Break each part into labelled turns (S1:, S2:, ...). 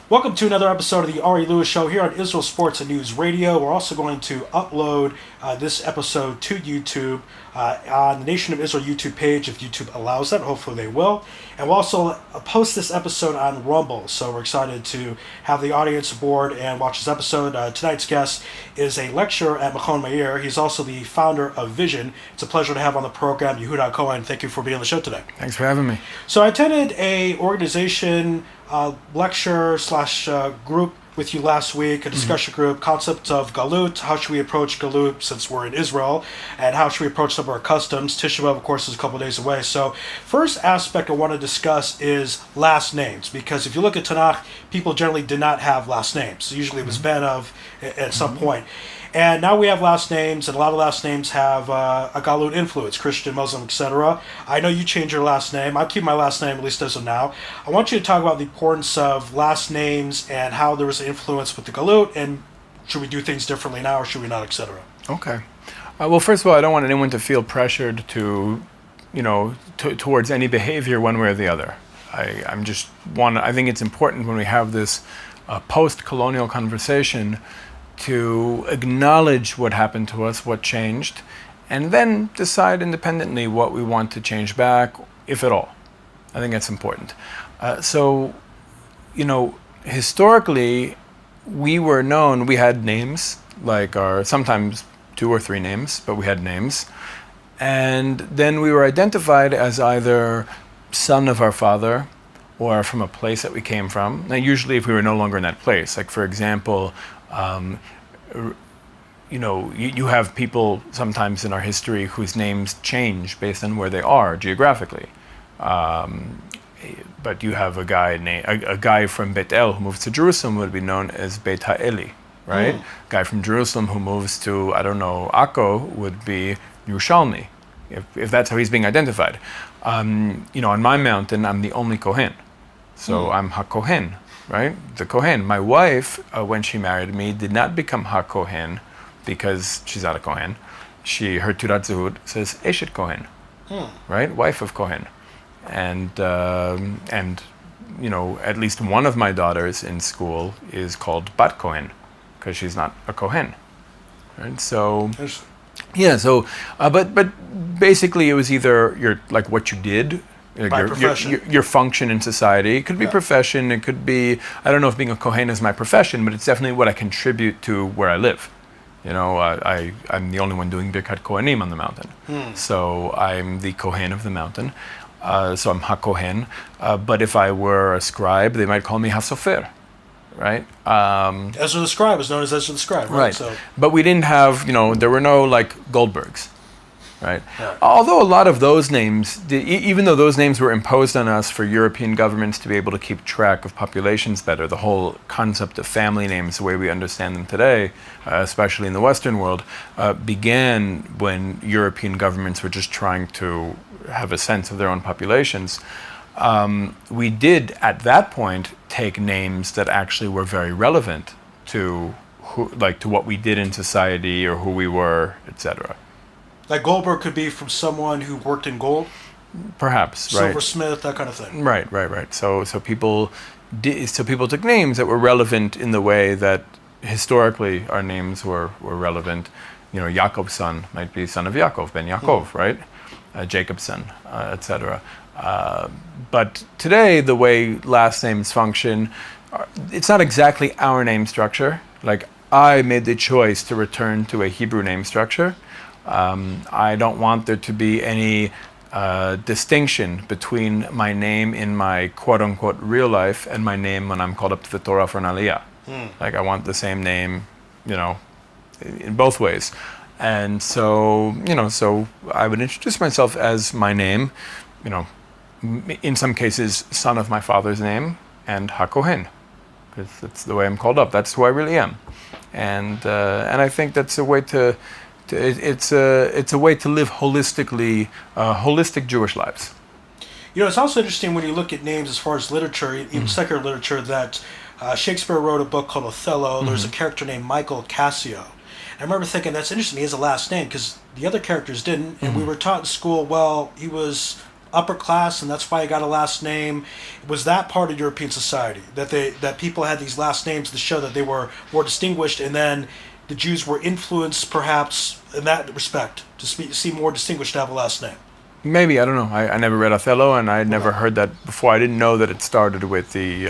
S1: Welcome to another episode of the Ari Lewis Show here on Israel Sports and News Radio. We're also going to upload this episode to YouTube on the Nation of Israel YouTube page if YouTube allows that. Hopefully they will. And we'll also post this episode on Rumble. So we're excited to have the audience aboard and watch this episode. Tonight's guest is a lecturer at Machon Meir. He's also the founder of Vision. It's a pleasure to have on the program Yehuda HaKohen. Thank you for being on the show today.
S2: Thanks for having me.
S1: So I attended a organization lecture / group with you last week, a discussion group, concept of Galut, how should we approach Galut since we're in Israel, and how should we approach some of our customs. Tisha B'Av, of course, is a couple of days away. So first aspect I want to discuss is last names, because if you look at Tanakh, people generally did not have last names. Usually it was Ben of at some point. And now we have last names, and a lot of last names have a Galut influence, Christian, Muslim, etc. I know you changed your last name. I keep my last name, at least as of now. I want you to talk about the importance of last names and how there was an influence with the Galut, and should we do things differently now or should we not, etc.
S2: Okay. Well, first of all, I don't want anyone to feel pressured to, towards any behavior one way or the other. I think it's important when we have this post-colonial conversation to acknowledge what happened to us, what changed, and then decide independently what we want to change back, if at all. I think that's important. Historically, we were known, we had names, like sometimes 2 or 3 names, but we had names. And then we were identified as either son of our father or from a place that we came from. Now, usually if we were no longer in that place, like for example, you have people sometimes in our history whose names change based on where they are geographically. But you have a guy from Beit El who moves to Jerusalem would be known as Beit Ha'eli, right? A guy from Jerusalem who moves to, Akko would be Yerushalmi, if that's how he's being identified. On my mountain, I'm the only Kohen. So I'm HaKohen. Right? The Kohen. My wife, when she married me, did not become HaKohen because she's not a Kohen. Her Turat Zehut says Eshet Kohen, right? Wife of Kohen. And at least one of my daughters in school is called Bat Kohen because she's not a Kohen. Right? So, yeah. So, but basically, it was either what you did. Your function in society. It could be profession, it could be, I don't know if being a Kohen is my profession, but it's definitely what I contribute to where I live. I'm the only one doing Birkat Kohanim on the mountain. So I'm the Kohen of the mountain. So I'm HaKohen. But if I were a scribe, they might call me HaSofer. Right?
S1: Ezra the Scribe is known as Ezra the Scribe. Right. So.
S2: But we didn't have, there were no Goldbergs. Right. Yeah. Although a lot of those names, even though those names were imposed on us for European governments to be able to keep track of populations better, the whole concept of family names, the way we understand them today, especially in the Western world, began when European governments were just trying to have a sense of their own populations. We did, at that point, take names that actually were very relevant to to what we did in society or who we were, etc.
S1: Like Goldberg could be from someone who worked in gold?
S2: Perhaps, right.
S1: Silversmith, that kind of thing.
S2: Right. So people took names that were relevant in the way that historically our names were relevant. Yaakov's son might be son of Yaakov, Ben Yaakov, right? Jacob's son, etc. But today, the way last names function, it's not exactly our name structure. Like, I made the choice to return to a Hebrew name structure. I don't want there to be any distinction between my name in my quote-unquote real life and my name when I'm called up to the Torah for an Aliyah. Like, I want the same name, in both ways. And so, so I would introduce myself as my name, in some cases, son of my father's name, and HaKohen, because that's the way I'm called up. That's who I really am. And I think that's a way to it's a way to live holistically, holistic Jewish lives.
S1: It's also interesting when you look at names as far as literature, even secular literature, that Shakespeare wrote a book called Othello. There's a character named Michael Cassio. I remember thinking, that's interesting, he has a last name, because the other characters didn't, and we were taught in school, well, he was upper class, and that's why I got a last name. Was that part of European society that people had these last names to show that they were more distinguished, and then the Jews were influenced perhaps in that respect to seem more distinguished to have a last name?
S2: Maybe, I don't know. I never read Othello, and I had never heard that before. I didn't know that it started with the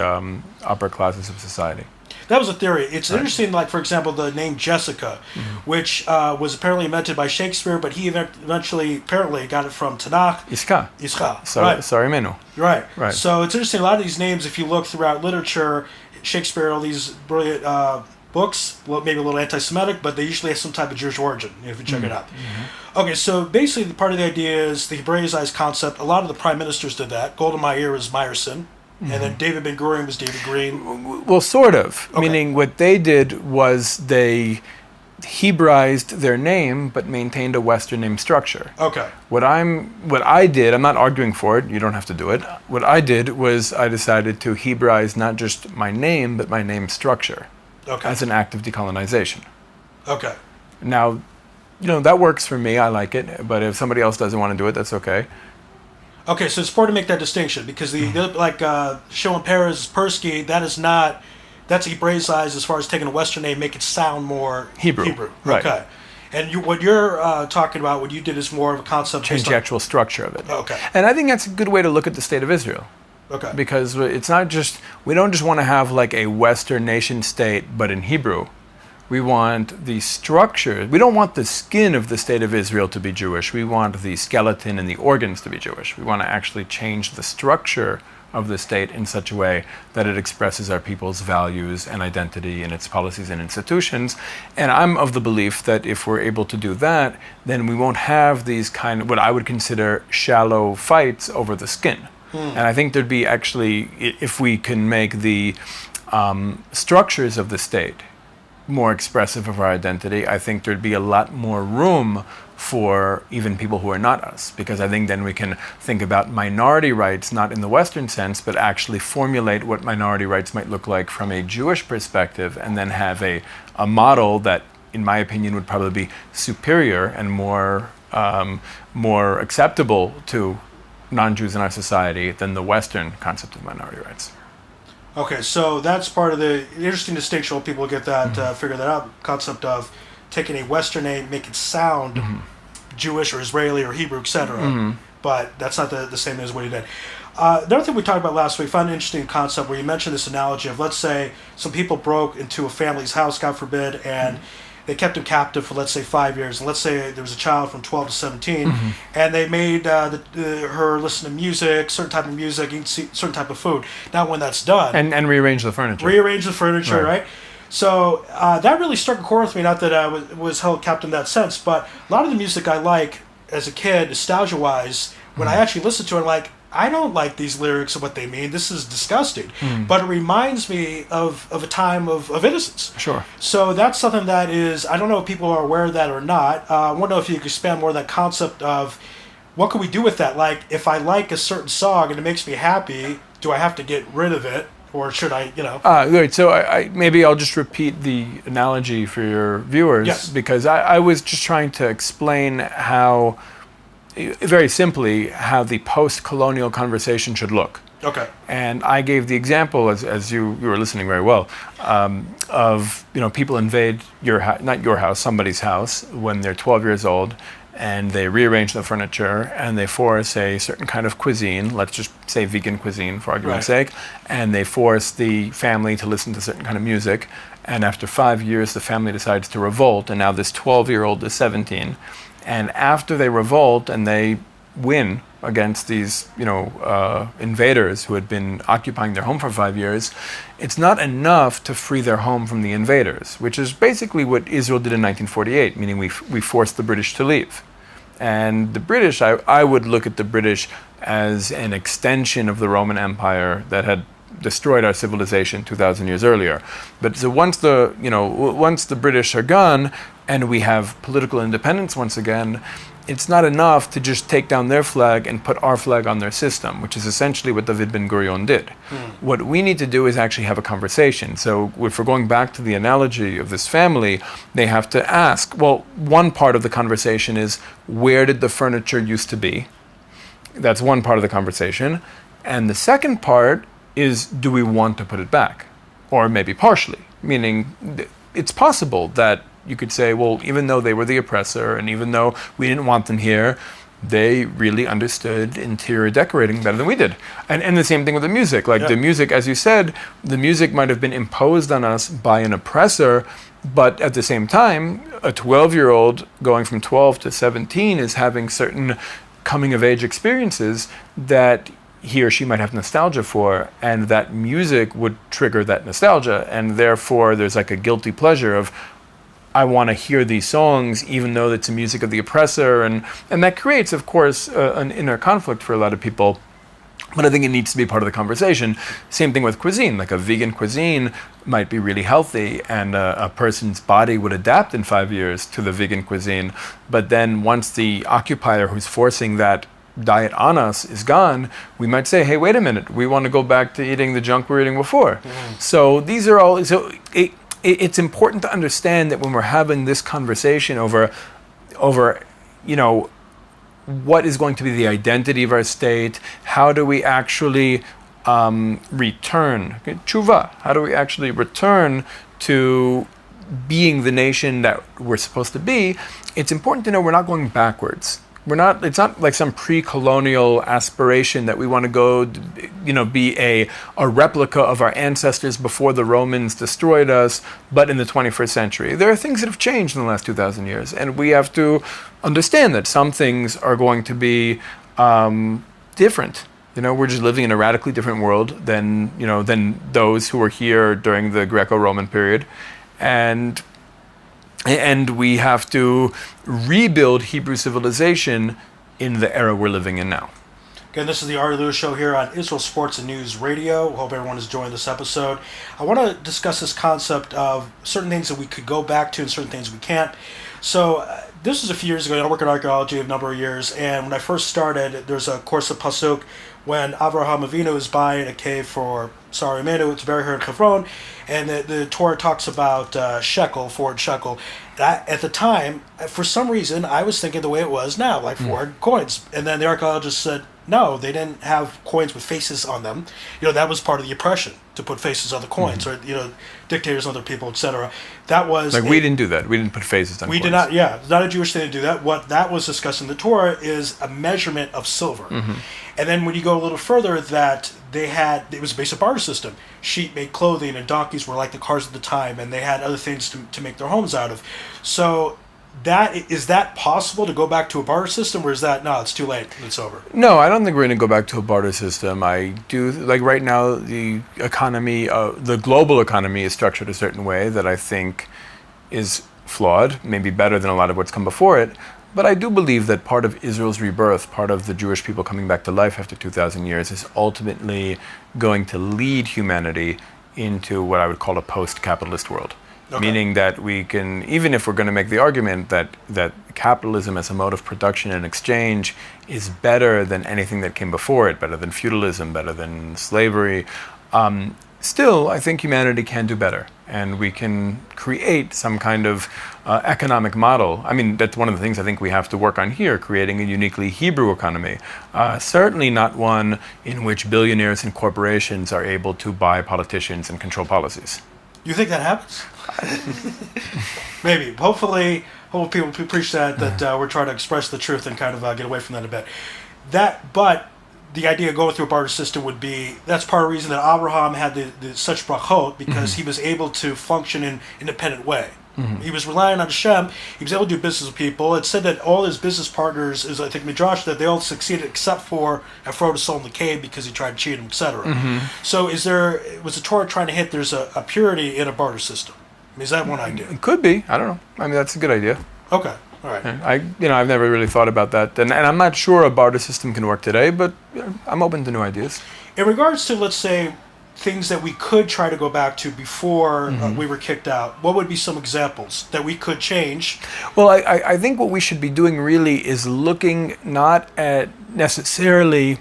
S2: upper classes of society.
S1: That was a theory. It's interesting, like, for example, the name Jessica, which was apparently invented by Shakespeare, but he eventually apparently got it from Tanakh.
S2: Iska.
S1: Right.
S2: Sorry, Menu.
S1: Right.
S2: Right.
S1: So it's interesting, a lot of these names, if you look throughout literature, Shakespeare, all these brilliant books, well, maybe a little anti-Semitic, but they usually have some type of Jewish origin, if you check it out. Okay, so basically part of the idea is the Hebraized concept. A lot of the prime ministers did that. Golda Meir was Meyerson, and then David Ben-Gurion was David Green.
S2: Well, sort of.
S1: Okay.
S2: Meaning what they did was they Hebraized their name, but maintained a Western name structure.
S1: Okay.
S2: What I did, I'm not arguing for it, you don't have to do it. What I did was I decided to Hebraize not just my name, but my name structure.
S1: Okay.
S2: As an act of decolonization.
S1: Okay.
S2: Now, that works for me, I like it, but if somebody else doesn't want to do it, that's okay.
S1: Okay, so it's important to make that distinction, because Shimon Peres, Persky, that's Hebraized as far as taking a Western name, make it sound more
S2: Hebrew. Right.
S1: Okay. And what you're talking about, what you did is more of a concept.
S2: Change the actual structure of it.
S1: Okay.
S2: And I think that's a good way to look at the state of Israel.
S1: Okay.
S2: Because it's not just, we don't just want to have like a Western nation state, but in Hebrew. We want the structure. We don't want the skin of the state of Israel to be Jewish. We want the skeleton and the organs to be Jewish. We want to actually change the structure of the state in such a way that it expresses our people's values and identity and its policies and institutions. And I'm of the belief that if we're able to do that, then we won't have these kind of what I would consider shallow fights over the skin. And I think there'd be actually, if we can make the structures of the state more expressive of our identity, I think there'd be a lot more room for even people who are not us, because I think then we can think about minority rights, not in the Western sense, but actually formulate what minority rights might look like from a Jewish perspective, and then have a model that, in my opinion, would probably be superior and more acceptable to non-Jews in our society than the Western concept of minority rights.
S1: Okay, so that's part of the interesting distinction when people get that, figure that out, concept of taking a Western name, make it sound Jewish or Israeli or Hebrew, etc. But that's not the same as what he did. Another thing we talked about last week, found an interesting concept where you mentioned this analogy of, let's say, some people broke into a family's house, God forbid, and they kept him captive for, let's say, 5 years. And let's say there was a child from 12 to 17, and they made her listen to music, certain type of music, eat certain type of food. Now, when that's done...
S2: And rearrange the furniture.
S1: Right? So that really struck a chord with me, not that I was held captive in that sense, but a lot of the music I like as a kid, nostalgia-wise, when I actually listen to it, I'm like, I don't like these lyrics and what they mean. This is disgusting. But it reminds me of a time of innocence.
S2: Sure.
S1: So that's something that is, I don't know if people are aware of that or not. I want to know if you could expand more on that concept of what can we do with that? Like, if I like a certain song and it makes me happy, do I have to get rid of it? Or should I,
S2: Right. So I maybe I'll just repeat the analogy for your viewers.
S1: Yes.
S2: Because I was just trying to explain how, very simply, how the post-colonial conversation should look.
S1: Okay.
S2: And I gave the example, as you were listening very well, of people invade not your house, somebody's house when they're 12 years old, and they rearrange the furniture and they force a certain kind of cuisine, let's just say vegan cuisine for argument's sake, and they force the family to listen to certain kind of music, and after 5 years the family decides to revolt, and now this 12-year-old is 17, and after they revolt and they win against these invaders who had been occupying their home for 5 years, it's not enough to free their home from the invaders, which is basically what Israel did in 1948, meaning we forced the British to leave. And the British, I would look at the British as an extension of the Roman Empire that had destroyed our civilization 2,000 years earlier. But so once the British are gone and we have political independence once again, it's not enough to just take down their flag and put our flag on their system, which is essentially what David Ben-Gurion did. What we need to do is actually have a conversation. So if we're going back to the analogy of this family, they have to ask, well, one part of the conversation is, where did the furniture used to be? That's one part of the conversation. And the second part is, do we want to put it back? Or maybe partially, meaning it's possible that you could say, well, even though they were the oppressor and even though we didn't want them here, they really understood interior decorating better than we did. And the same thing with the music. Like the music, as you said, the music might have been imposed on us by an oppressor, but at the same time, a 12-year-old going from 12 to 17 is having certain coming-of-age experiences that he or she might have nostalgia for, and that music would trigger that nostalgia, and therefore there's like a guilty pleasure of, I want to hear these songs even though it's the music of the oppressor, and that creates, of course, an inner conflict for a lot of people. But I think it needs to be part of the conversation. Same thing with cuisine. Like a vegan cuisine might be really healthy, and a person's body would adapt in 5 years to the vegan cuisine. But then once the occupier who's forcing that diet on us is gone, we might say, hey, wait a minute, we want to go back to eating the junk we were eating before. So these are all... It's important to understand that when we're having this conversation over, what is going to be the identity of our state, how do we actually return, tshuva, how do we actually return to being the nation that we're supposed to be, it's important to know we're not going backwards. It's not like some pre-colonial aspiration that we want to go, be a replica of our ancestors before the Romans destroyed us, but in the 21st century. There are things that have changed in the last 2,000 years, and we have to understand that some things are going to be different. We're just living in a radically different world than those who were here during the Greco-Roman period, and we have to rebuild Hebrew civilization in the era we're living in now.
S1: Again, this is the Ari Lewis Show here on Israel Sports and News Radio. Hope everyone is enjoying this episode. I want to discuss this concept of certain things that we could go back to and certain things we can't. So this was a few years ago. I work in archaeology a number of years, and when I first started, there's a course of Pasuk when Avraham Avinu is buying a cave for Sarah Imenu to bury her in Hebron, and the Torah talks about shekel, 4 shekel. At the time, for some reason, I was thinking the way it was now, like 4 coins. And then the archaeologist said, no, they didn't have coins with faces on them. That was part of the oppression, to put faces on the coins, or, dictators and other people, etc. That was...
S2: we didn't do that. We didn't put faces on coins.
S1: We did not, It's not a Jewish thing to do that. What that was discussed in the Torah is a measurement of silver. And then when you go a little further, that it was a basic barter system. Sheep made clothing, and donkeys were like the cars of the time, and they had other things to make their homes out of. So is that possible to go back to a barter system, or is that, no, it's too late, it's over?
S2: No, I don't think we're going to go back to a barter system. I do, like right now, the economy, the global economy is structured a certain way that I think is flawed, maybe better than a lot of what's come before it. But I do believe that part of Israel's rebirth, part of the Jewish people coming back to life after 2,000 years, is ultimately going to lead humanity into what I would call a post-capitalist world. Okay. Meaning that we can, even if we're going to make the argument that capitalism as a mode of production and exchange is better than anything that came before it, better than feudalism, better than slavery, still, I think humanity can do better, and we can create some kind of economic model. I mean, that's one of the things I think we have to work on here, creating a uniquely Hebrew economy. Certainly not one in which billionaires and corporations are able to buy politicians and control policies.
S1: You think that happens? Maybe. Hopefully people appreciate that we're trying to express the truth and kind of get away from that a bit. But the idea of going through a barter system would be, that's part of the reason that Abraham had the such brachot, because he was able to function in an independent way. He was relying on Hashem. He was able to do business with people. It said that all his business partners, I think Midrash, that they all succeeded except for Aphrodite sold him the cave because he tried to cheat him, etc. So was the Torah trying to hit there's a purity in a barter system? I mean, is that one idea?
S2: It could be. I don't know. I mean, that's a good idea.
S1: Okay. All right.
S2: I've never really thought about that, and I'm not sure a barter system can work today, but I'm open to new ideas.
S1: In regards to, let's say, things that we could try to go back to before we were kicked out, what would be some examples that we could change?
S2: Well, I think what we should be doing really is looking not at necessarily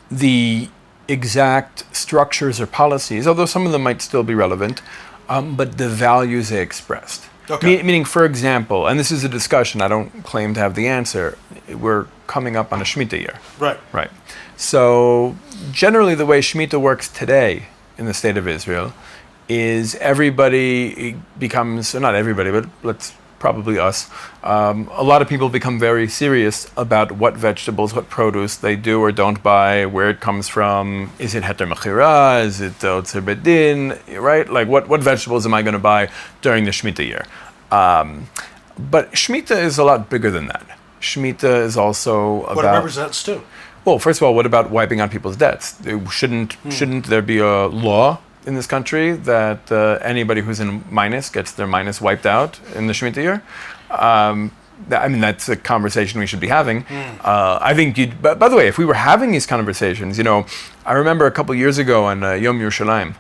S2: the exact structures or policies, although some of them might still be relevant, but the values they expressed.
S1: Okay.
S2: Meaning, for example, and this is a discussion, I don't claim to have the answer, we're coming up on a Shemitah year.
S1: Right.
S2: Right. So generally the way Shemitah works today in the state of Israel is everybody becomes, or not everybody, but let's probably us, a lot of people become very serious about what vegetables, what produce they do or don't buy, where it comes from. Is it heter mechira? Is it otzer bedin? Right? Like what vegetables am I going to buy during the Shemitah year? But Shemitah is a lot bigger than that. Shemitah is also about...
S1: What it represents too.
S2: Well, first of all, what about wiping out people's debts? Shouldn't there be a law in this country that anybody who's in minus gets their minus wiped out in the Shemitah year? I mean, that's a conversation we should be having. I think by the way, if we were having these conversations, I remember a couple years ago on Yom Yerushalayim,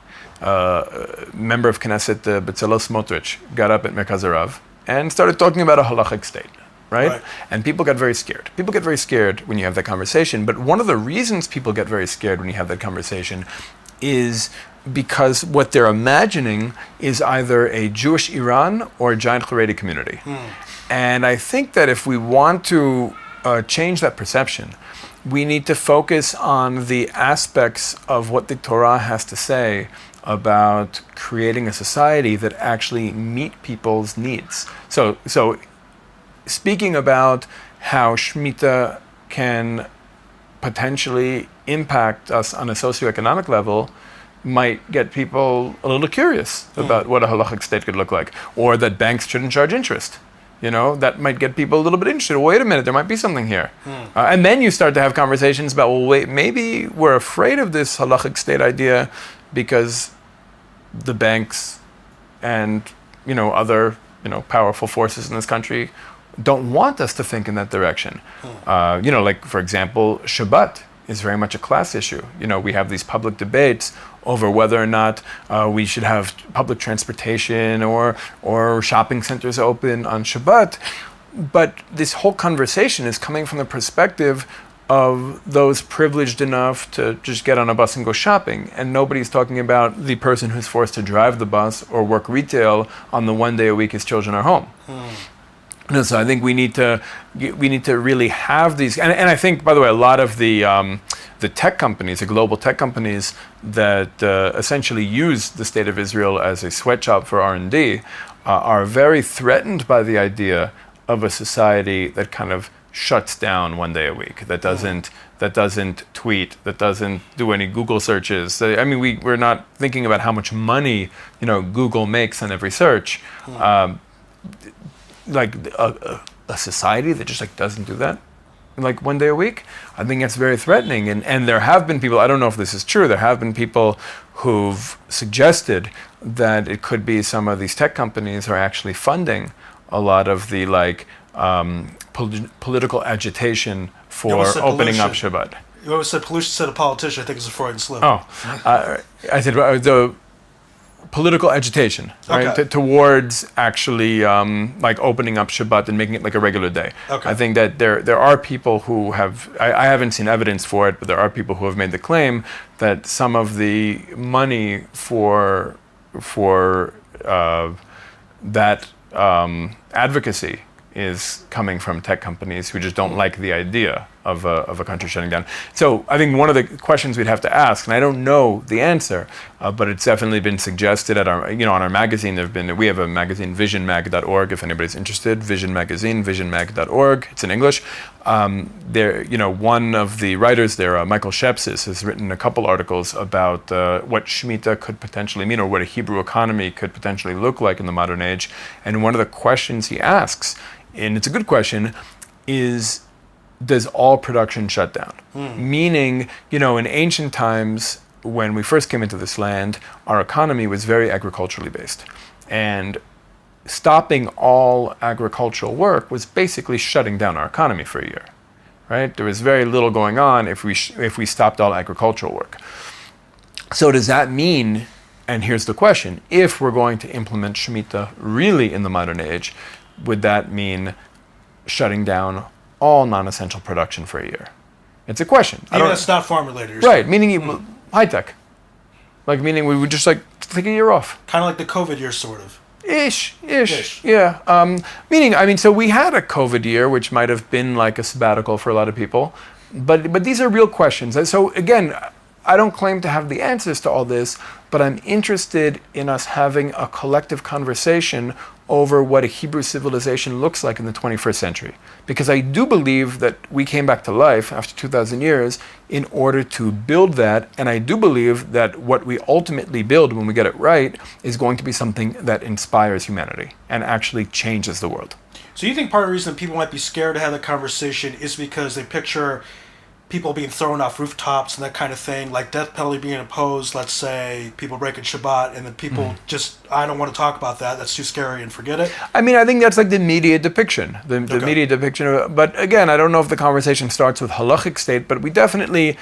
S2: member of Knesset Bezalel Smotrich got up at Merkaz Harav and started talking about a halachic state. Right? And people got very scared. People get very scared when you have that conversation. But one of the reasons people get very scared when you have that conversation is because what they're imagining is either a Jewish Iran or a giant Haredi community. And I think that if we want to change that perception, we need to focus on the aspects of what the Torah has to say about creating a society that actually meet people's needs. So speaking about how Shemitah can potentially impact us on a socioeconomic level might get people a little curious about what a halachic state could look like, or that banks shouldn't charge interest. That might get people a little bit interested. Wait a minute, there might be something here. And then you start to have conversations about, well, wait, maybe we're afraid of this halachic state idea because the banks and, other, powerful forces in this country don't want us to think in that direction. Like, for example, Shabbat is very much a class issue. We have these public debates over whether or not we should have public transportation or shopping centers open on Shabbat. But this whole conversation is coming from the perspective of those privileged enough to just get on a bus and go shopping. And nobody's talking about the person who's forced to drive the bus or work retail on the one day a week his children are home. So I think we need to really have these, and I think, by the way, a lot of the tech companies, the global tech companies that essentially use the state of Israel as a sweatshop for R&D, are very threatened by the idea of a society that kind of shuts down one day a week, that doesn't tweet, that doesn't do any Google searches. I mean, we're not thinking about how much money Google makes on every search. Like a society that just doesn't do that one day a week, I think that's very threatening. And there have been people, I don't know if this is true, there have been people who've suggested that it could be some of these tech companies are actually funding a lot of the political agitation for opening up Shabbat.
S1: You always said pollution instead of politician. I think it's a Freudian slip.
S2: I said the political agitation, right? Towards actually opening up Shabbat and making it like a regular day. I think that there are people who have, I haven't seen evidence for it, but there are people who have made the claim that some of the money for that advocacy is coming from tech companies who just don't like the idea of a country shutting down. So I think one of the questions we'd have to ask, and I don't know the answer, but it's definitely been suggested at our, on our magazine. We have a magazine, visionmag.org, if anybody's interested. Vision magazine, visionmag.org. It's in English. One of the writers there, Michael Shepsis, has written a couple articles about what Shemitah could potentially mean, or what a Hebrew economy could potentially look like in the modern age. And one of the questions he asks, and it's a good question, is, does all production shut down? Meaning, in ancient times, when we first came into this land, our economy was very agriculturally based. And stopping all agricultural work was basically shutting down our economy for a year, right? There was very little going on if we stopped all agricultural work. So does that mean, and here's the question, if we're going to implement Shemitah really in the modern age, would that mean shutting down all non-essential production for a year? It's a question.
S1: Even it's not farm related.
S2: Right, meaning high tech. Meaning we would just take a year off.
S1: Kind of like the COVID year, sort of.
S2: Ish.
S1: Ish.
S2: Yeah. Meaning, so we had a COVID year, which might have been like a sabbatical for a lot of people, but these are real questions. And so again, I don't claim to have the answers to all this, but I'm interested in us having a collective conversation over what a Hebrew civilization looks like in the 21st century. Because I do believe that we came back to life after 2,000 years in order to build that, and I do believe that what we ultimately build when we get it right is going to be something that inspires humanity and actually changes the world.
S1: So you think part of the reason that people might be scared to have that conversation is because they picture people being thrown off rooftops and that kind of thing, like death penalty being imposed, let's say people breaking Shabbat, and then people just, I don't want to talk about that, that's too scary, and forget it?
S2: I think that's like the media depiction, the media depiction of it. But again, I don't know if the conversation starts with halachic state, but we definitely,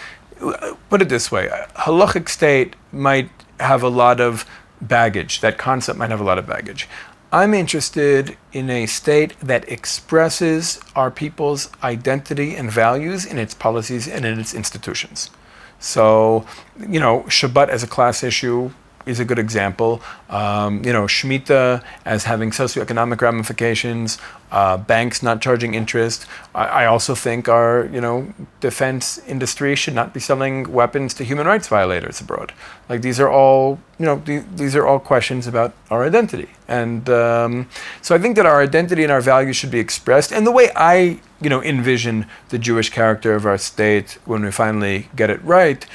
S2: put it this way, halachic state might have a lot of baggage, that concept might have a lot of baggage. I'm interested in a state that expresses our people's identity and values in its policies and in its institutions. So, Shabbat as a class issue is a good example. Shemitah as having socioeconomic ramifications, banks not charging interest. I also think our, defense industry should not be selling weapons to human rights violators abroad. Like these are all, these are all questions about our identity. And so I think that our identity and our values should be expressed. And the way I, envision the Jewish character of our state when we finally get it right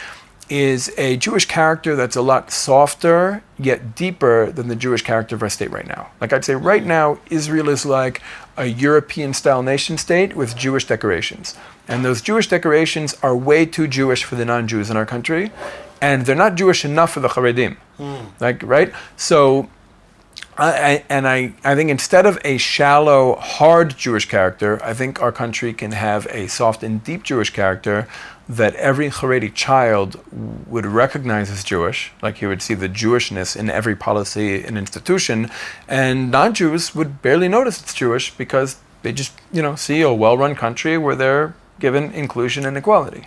S2: is a Jewish character that's a lot softer yet deeper than the Jewish character of our state right now. Like I'd say right now, Israel is like a European-style nation state with Jewish decorations. And those Jewish decorations are way too Jewish for the non-Jews in our country, and they're not Jewish enough for the Haredim. Right? So, I think instead of a shallow, hard Jewish character, I think our country can have a soft and deep Jewish character that every Haredi child would recognize as Jewish, like he would see the Jewishness in every policy and institution, and non-Jews would barely notice it's Jewish because they just, see a well-run country where they're given inclusion and equality.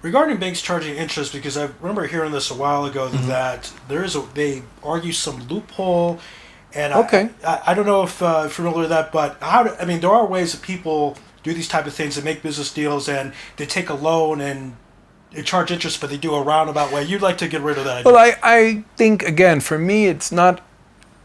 S1: Regarding banks charging interest, because I remember hearing this a while ago, that they argue some loophole, and
S2: okay.
S1: I don't know if you're familiar with that, but there are ways that people do these type of things and make business deals, and they take a loan and they charge interest, but they do a roundabout way. You'd like to get rid of that idea.
S2: Well, I think, again, for me, it's not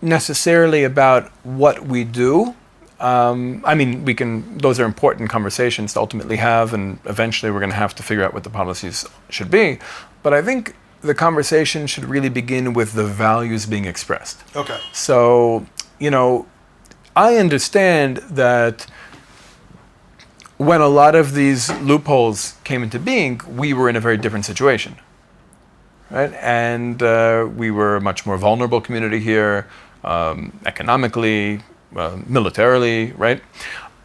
S2: necessarily about what we do. Those are important conversations to ultimately have, and eventually we're going to have to figure out what the policies should be. But I think the conversation should really begin with the values being expressed.
S1: Okay.
S2: So, I understand that when a lot of these loopholes came into being, we were in a very different situation, right? And we were a much more vulnerable community here, economically, militarily, right?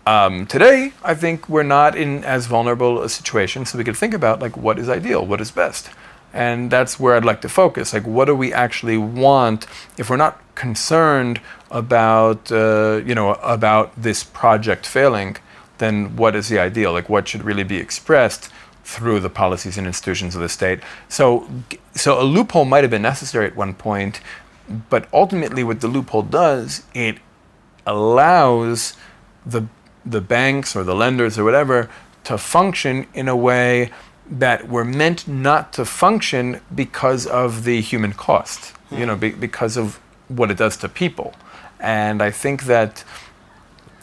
S2: Today, I think we're not in as vulnerable a situation, so we could think about what is ideal, what is best. And that's where I'd like to focus. What do we actually want if we're not concerned about, about this project failing? Then what is the ideal? What should really be expressed through the policies and institutions of the state? So a loophole might have been necessary at one point, but ultimately what the loophole does, it allows the banks or the lenders or whatever to function in a way that were meant not to function because of the human cost, because of what it does to people. And I think that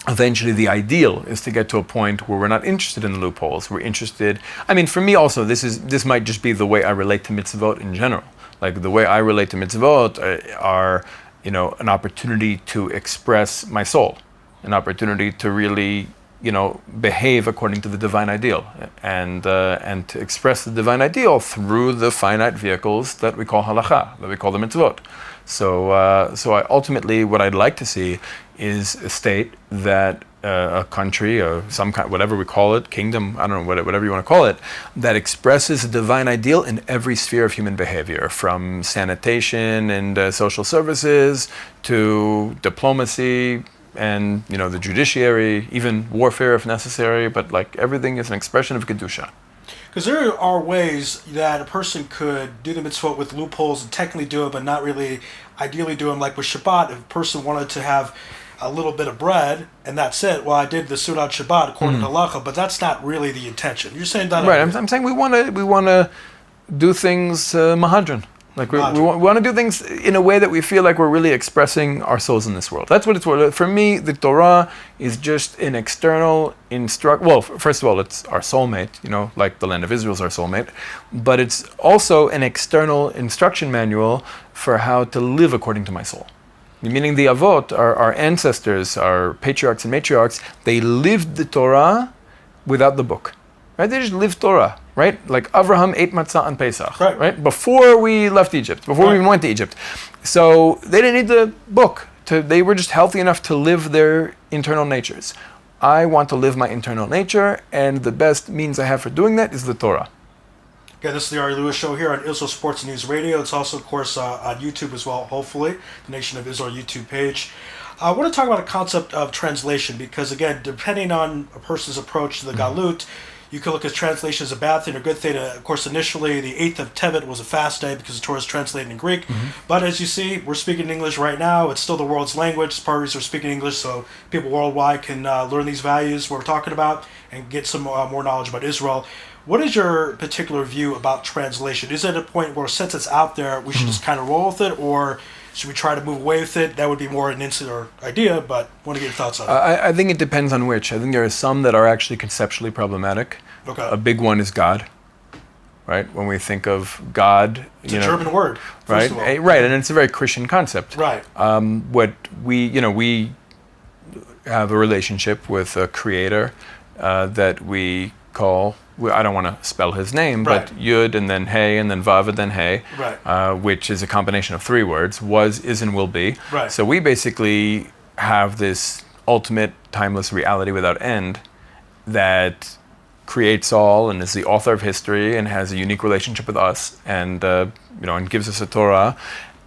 S2: eventually the ideal is to get to a point where we're not interested in the loopholes. We're interested, for me also, this might just be the way I relate to mitzvot in general. The way I relate to mitzvot are, an opportunity to express my soul, an opportunity to really, behave according to the divine ideal, and to express the divine ideal through the finite vehicles that we call halacha, that we call the mitzvot. So I ultimately, what I'd like to see is a state that a country or some kind, whatever we call it, kingdom, I don't know, whatever you want to call it, that expresses a divine ideal in every sphere of human behavior, from sanitation and social services to diplomacy and, the judiciary, even warfare if necessary, but everything is an expression of Kedusha.
S1: Because there are ways that a person could do the mitzvot with loopholes and technically do it, but not really ideally do them. Like with Shabbat, if a person wanted to have a little bit of bread and that's it, well, I did the Sudat Shabbat according to halacha, but that's not really the intention. You're saying that,
S2: right? I'm saying we want to do things mahadran. Like we want to do things in a way that we feel like we're really expressing our souls in this world. That's what it's worth. For me, the Torah is just an external Well, first of all, it's our soulmate, like the land of Israel is our soulmate. But it's also an external instruction manual for how to live according to my soul. Meaning the Avot, our ancestors, our patriarchs and matriarchs, they lived the Torah without the book. Right? They just lived Torah, right? Like Avraham ate matzah on Pesach, right? Before we left Egypt, before we even went to Egypt. So they didn't need the book. They were just healthy enough to live their internal natures. I want to live my internal nature, and the best means I have for doing that is the Torah.
S1: Okay, this is the Ari Lewis Show here on Israel Sports News Radio. It's also, of course, on YouTube as well, hopefully, the Nation of Israel YouTube page. I want to talk about a concept of translation because, again, depending on a person's approach to the Galut, you could look at translation as a bad thing or good thing. Of course, initially, the 8th of Tevet was a fast day because the Torah is translated in Greek. But as you see, we're speaking English right now. It's still the world's language. It's part of the reason we're speaking English so people worldwide can learn these values we're talking about and get some more knowledge about Israel. What is your particular view about translation? Is it a point where, since it's out there, we should just kind of roll with it, or should we try to move away with it? That would be more an insular idea, but I want to get your thoughts on it.
S2: I think it depends on which. I think there are some that are actually conceptually problematic.
S1: Okay.
S2: A big one is God, right? When we think of God,
S1: it's a German word,
S2: right? Right, and it's a very Christian concept.
S1: Right.
S2: What we have a relationship with a creator that we call, I don't want to spell his name, but Yud and then Hey and then Vav and then Hey, which is a combination of 3 words, was, is, and will be.
S1: Right.
S2: So we basically have this ultimate timeless reality without end that creates all and is the author of history and has a unique relationship with us and and gives us a Torah.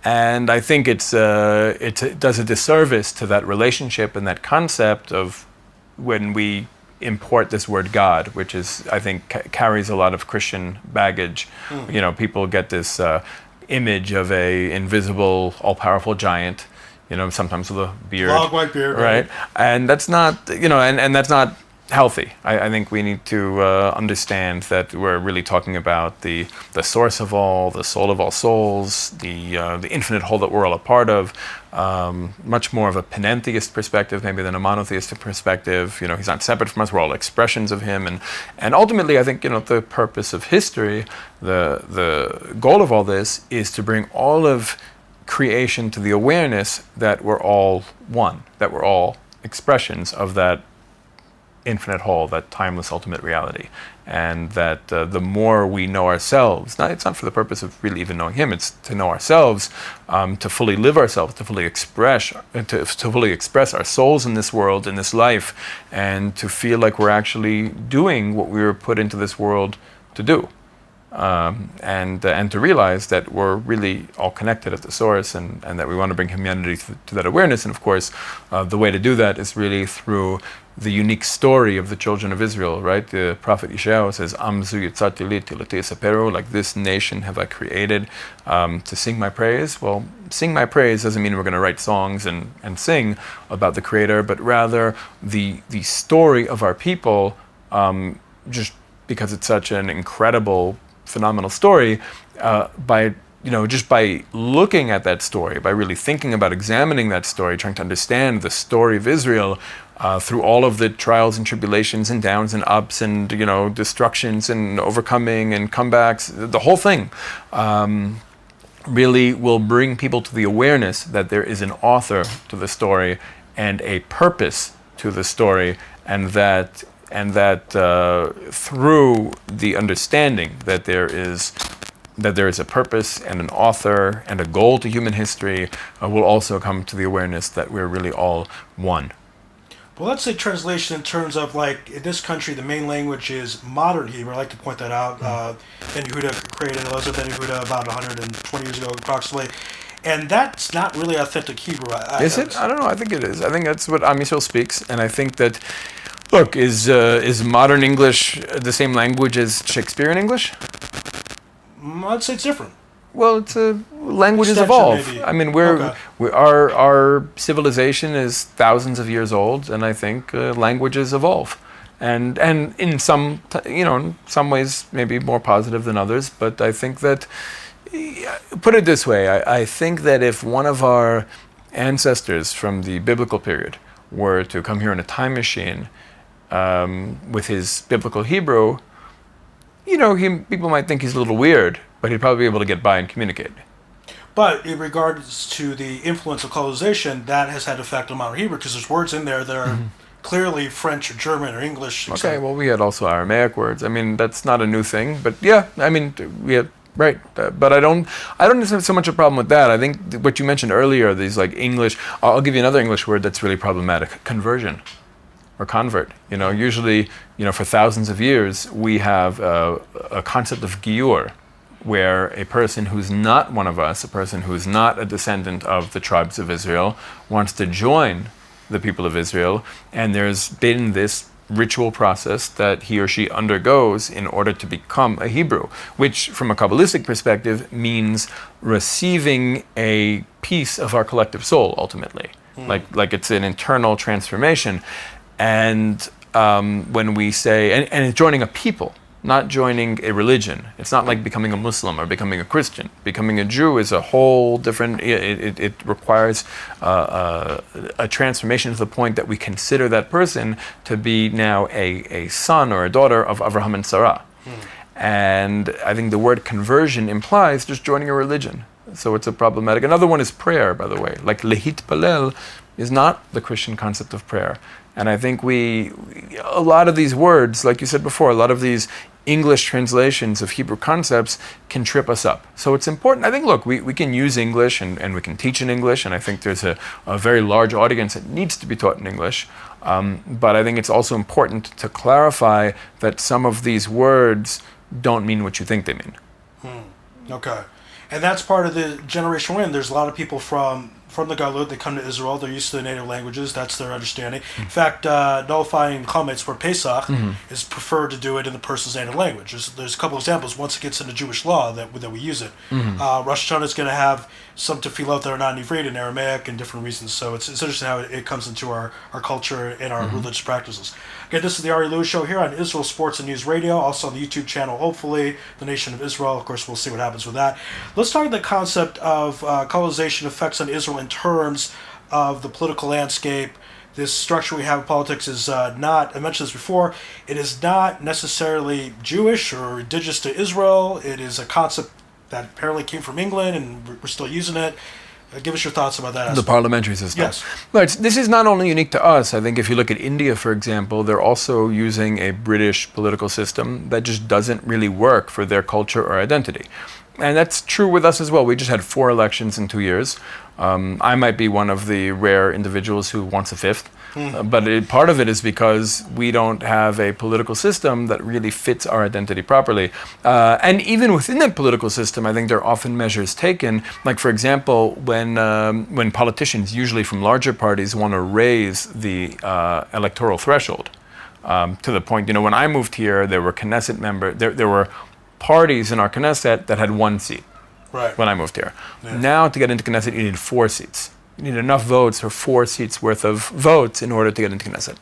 S2: And I think it does a disservice to that relationship and that concept of when we import this word God, which is, I think, carries a lot of Christian baggage. People get this image of a invisible, all-powerful giant, sometimes with a beard.
S1: Long white beard.
S2: Right? And that's not, and that's not healthy. I think we need to understand that we're really talking about the source of all, the soul of all souls, the infinite whole that we're all a part of. Much more of a panentheist perspective, maybe than a monotheistic perspective. He's not separate from us. We're all expressions of him, and ultimately, I think the purpose of history, the goal of all this, is to bring all of creation to the awareness that we're all one, that we're all expressions of that infinite whole, that timeless ultimate reality, and that the more we know ourselves, it's not for the purpose of really even knowing him, it's to know ourselves, to fully live ourselves, to fully express our souls in this world, in this life, and to feel like we're actually doing what we were put into this world to do. And to realize that we're really all connected at the source, and that we want to bring humanity to that awareness. And of course, the way to do that is really through the unique story of the children of Israel, right? The prophet Yeshayahu says, "Amzu yitzati li tilati esaperu," like this nation have I created to sing my praise. Well, sing my praise doesn't mean we're going to write songs and sing about the Creator, but rather the story of our people, just because it's such an incredible, phenomenal story, by looking at that story, by really thinking about examining that story, trying to understand the story of Israel through all of the trials and tribulations and downs and ups and destructions and overcoming and comebacks, the whole thing really will bring people to the awareness that there is an author to the story and a purpose to the story, and that through the understanding that there is a purpose and an author and a goal to human history, will also come to the awareness that we're really all one.
S1: Well, let's say translation in terms of, like, in this country, the main language is modern Hebrew. I like to point that out. Ben Yehuda created Elizabeth Ben Yehuda about 120 years ago, approximately. And that's not really authentic Hebrew.
S2: Is it? I don't know. I think it is. I think that's what Am Yisrael speaks. And I think that Look, is modern English the same language as Shakespearean English?
S1: I'd say it's different.
S2: Well, it's languages
S1: Extension,
S2: evolve.
S1: maybe.
S2: I mean,
S1: Okay.
S2: our civilization is thousands of years old, and I think languages evolve, and in some in some ways maybe more positive than others. But I think that, put it this way, I think that if one of our ancestors from the biblical period were to come here in a time machine with his biblical Hebrew, people might think he's a little weird, but he'd probably be able to get by and communicate.
S1: But in regards to the influence of colonization, that has had effect on modern Hebrew because there's words in there that are clearly French or German or English.
S2: Okay, well, we had also Aramaic words. I mean, that's not a new thing, but yeah, I mean, we had, right. But I don't have so much a problem with that. I think what you mentioned earlier, these like English, I'll give you another English word that's really problematic: conversion or convert. Usually, for thousands of years, we have a concept of giur, where a person who's not one of us, a person who's not a descendant of the tribes of Israel, wants to join the people of Israel, and there's been this ritual process that he or she undergoes in order to become a Hebrew, which from a Kabbalistic perspective means receiving a piece of our collective soul, ultimately. Like it's an internal transformation. And when we say, and it's joining a people, not joining a religion. It's not like becoming a Muslim or becoming a Christian. Becoming a Jew is a whole different, it requires a transformation to the point that we consider that person to be now a son or a daughter of Avraham and Sarah. And I think the word conversion implies just joining a religion. So it's a problematic. Another one is prayer, by the way. Like lehitpalel is not the Christian concept of prayer. And I think a lot of these words, like you said before, a lot of these English translations of Hebrew concepts can trip us up. So it's important. I think, look, we can use English and we can teach in English, and I think there's a very large audience that needs to be taught in English. But I think it's also important to clarify that some of these words don't mean what you think they mean.
S1: Okay. And that's part of the generational win. There's a lot of people from the Galut, they come to Israel, they're used to the native languages, that's their understanding. In fact, nullifying chametz for Pesach is preferred to do it in the person's native language. There's a couple examples. Once it gets into Jewish law that we use it. Rosh Hashanah is going to have some tefillot that are not in Ivrit, in Aramaic, and different reasons. So it's interesting how it comes into our culture and our religious practices. Again, this is the Ari Lewis Show here on Israel Sports and News Radio, also on the YouTube channel, hopefully, the Nation of Israel. Of course, we'll see what happens with that. Let's talk the concept of colonization effects on Israel in terms of the political landscape. This structure we have in politics is not, I mentioned this before, it is not necessarily Jewish or indigenous to Israel. It is a concept that apparently came from England, and we're still using it. Give us your thoughts about that.
S2: The parliamentary system.
S1: Yes.
S2: Right. This is not only unique to us. I think if you look at India, for example, they're also using a British political system that just doesn't really work for their culture or identity. And that's true with us as well. We just had 4 elections in 2 years. I might be one of the rare individuals who wants a 5th. But part of it is because we don't have a political system that really fits our identity properly. And even within that political system, I think there are often measures taken. Like, for example, when politicians, usually from larger parties, want to raise the electoral threshold to the point, when I moved here, there were Knesset members, there were parties in our Knesset that had 1 seat.
S1: Right.
S2: When I moved here.
S1: Yeah.
S2: Now, to get into Knesset, you need 4 seats. You need enough votes for 4 seats worth of votes in order to get into Knesset.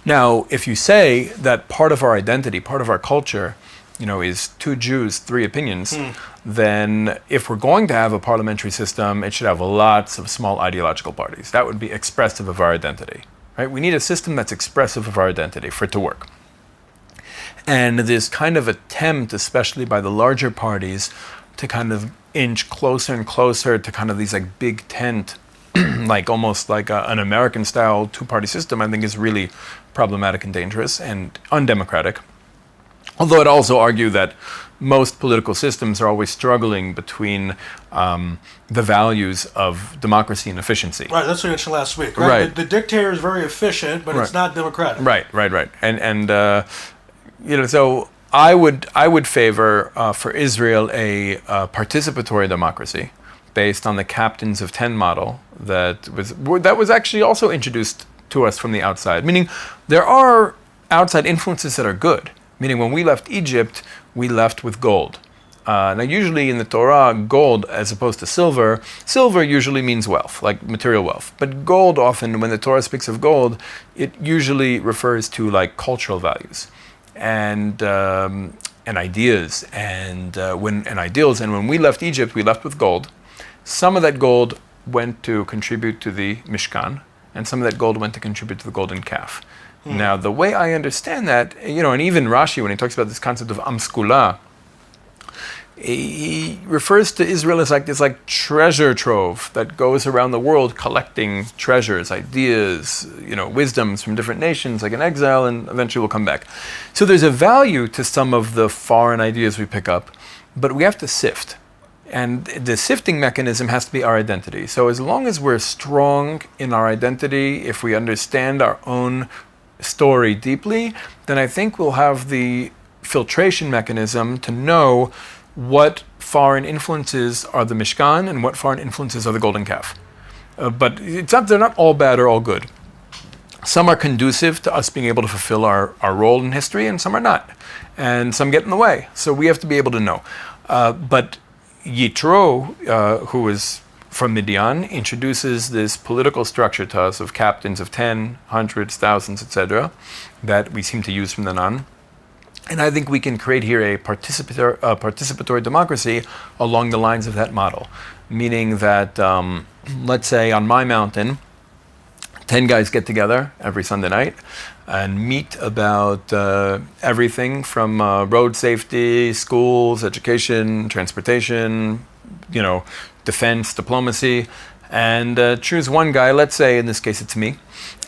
S2: Now, if you say that part of our identity, part of our culture, is 2 Jews, 3 opinions, then if we're going to have a parliamentary system, it should have lots of small ideological parties. That would be expressive of our identity. Right? We need a system that's expressive of our identity for it to work. And this kind of attempt, especially by the larger parties, to kind of inch closer and closer to kind of these like big tent, like almost like an American-style 2-party system, I think is really problematic and dangerous and undemocratic. Although I'd also argue that most political systems are always struggling between the values of democracy and efficiency.
S1: Right, that's what you mentioned last week. Right. The dictator is very efficient, but it's not democratic.
S2: Right. And so I would favor for Israel a participatory democracy based on the captains of 10 model that was actually also introduced to us from the outside. Meaning, there are outside influences that are good. Meaning, when we left Egypt, we left with gold. Now, usually in the Torah, gold, as opposed to silver, silver usually means wealth, like material wealth. But gold often, when the Torah speaks of gold, it usually refers to like cultural values and ideas and ideals. And when we left Egypt, we left with gold. Some of that gold went to contribute to the Mishkan, and some of that gold went to contribute to the golden calf. Now, the way I understand that, and even Rashi, when he talks about this concept of amskula, he refers to Israel as like this treasure trove that goes around the world collecting treasures, ideas, wisdoms from different nations, like in exile, and eventually will come back. So there's a value to some of the foreign ideas we pick up, but we have to sift. And the sifting mechanism has to be our identity. So as long as we're strong in our identity, if we understand our own story deeply, then I think we'll have the filtration mechanism to know what foreign influences are the Mishkan and what foreign influences are the golden calf. But they're not all bad or all good. Some are conducive to us being able to fulfill our role in history, and some are not. And some get in the way. So we have to be able to know. But Yitro, who is from Midian, introduces this political structure to us of captains of 10, hundreds, thousands, etc., that we seem to use from then on. And I think we can create here a participatory democracy along the lines of that model. Meaning that, let's say on my mountain, 10 guys get together every Sunday night and meet about everything from road safety, schools, education, transportation, defense, diplomacy, and choose one guy, let's say in this case it's me,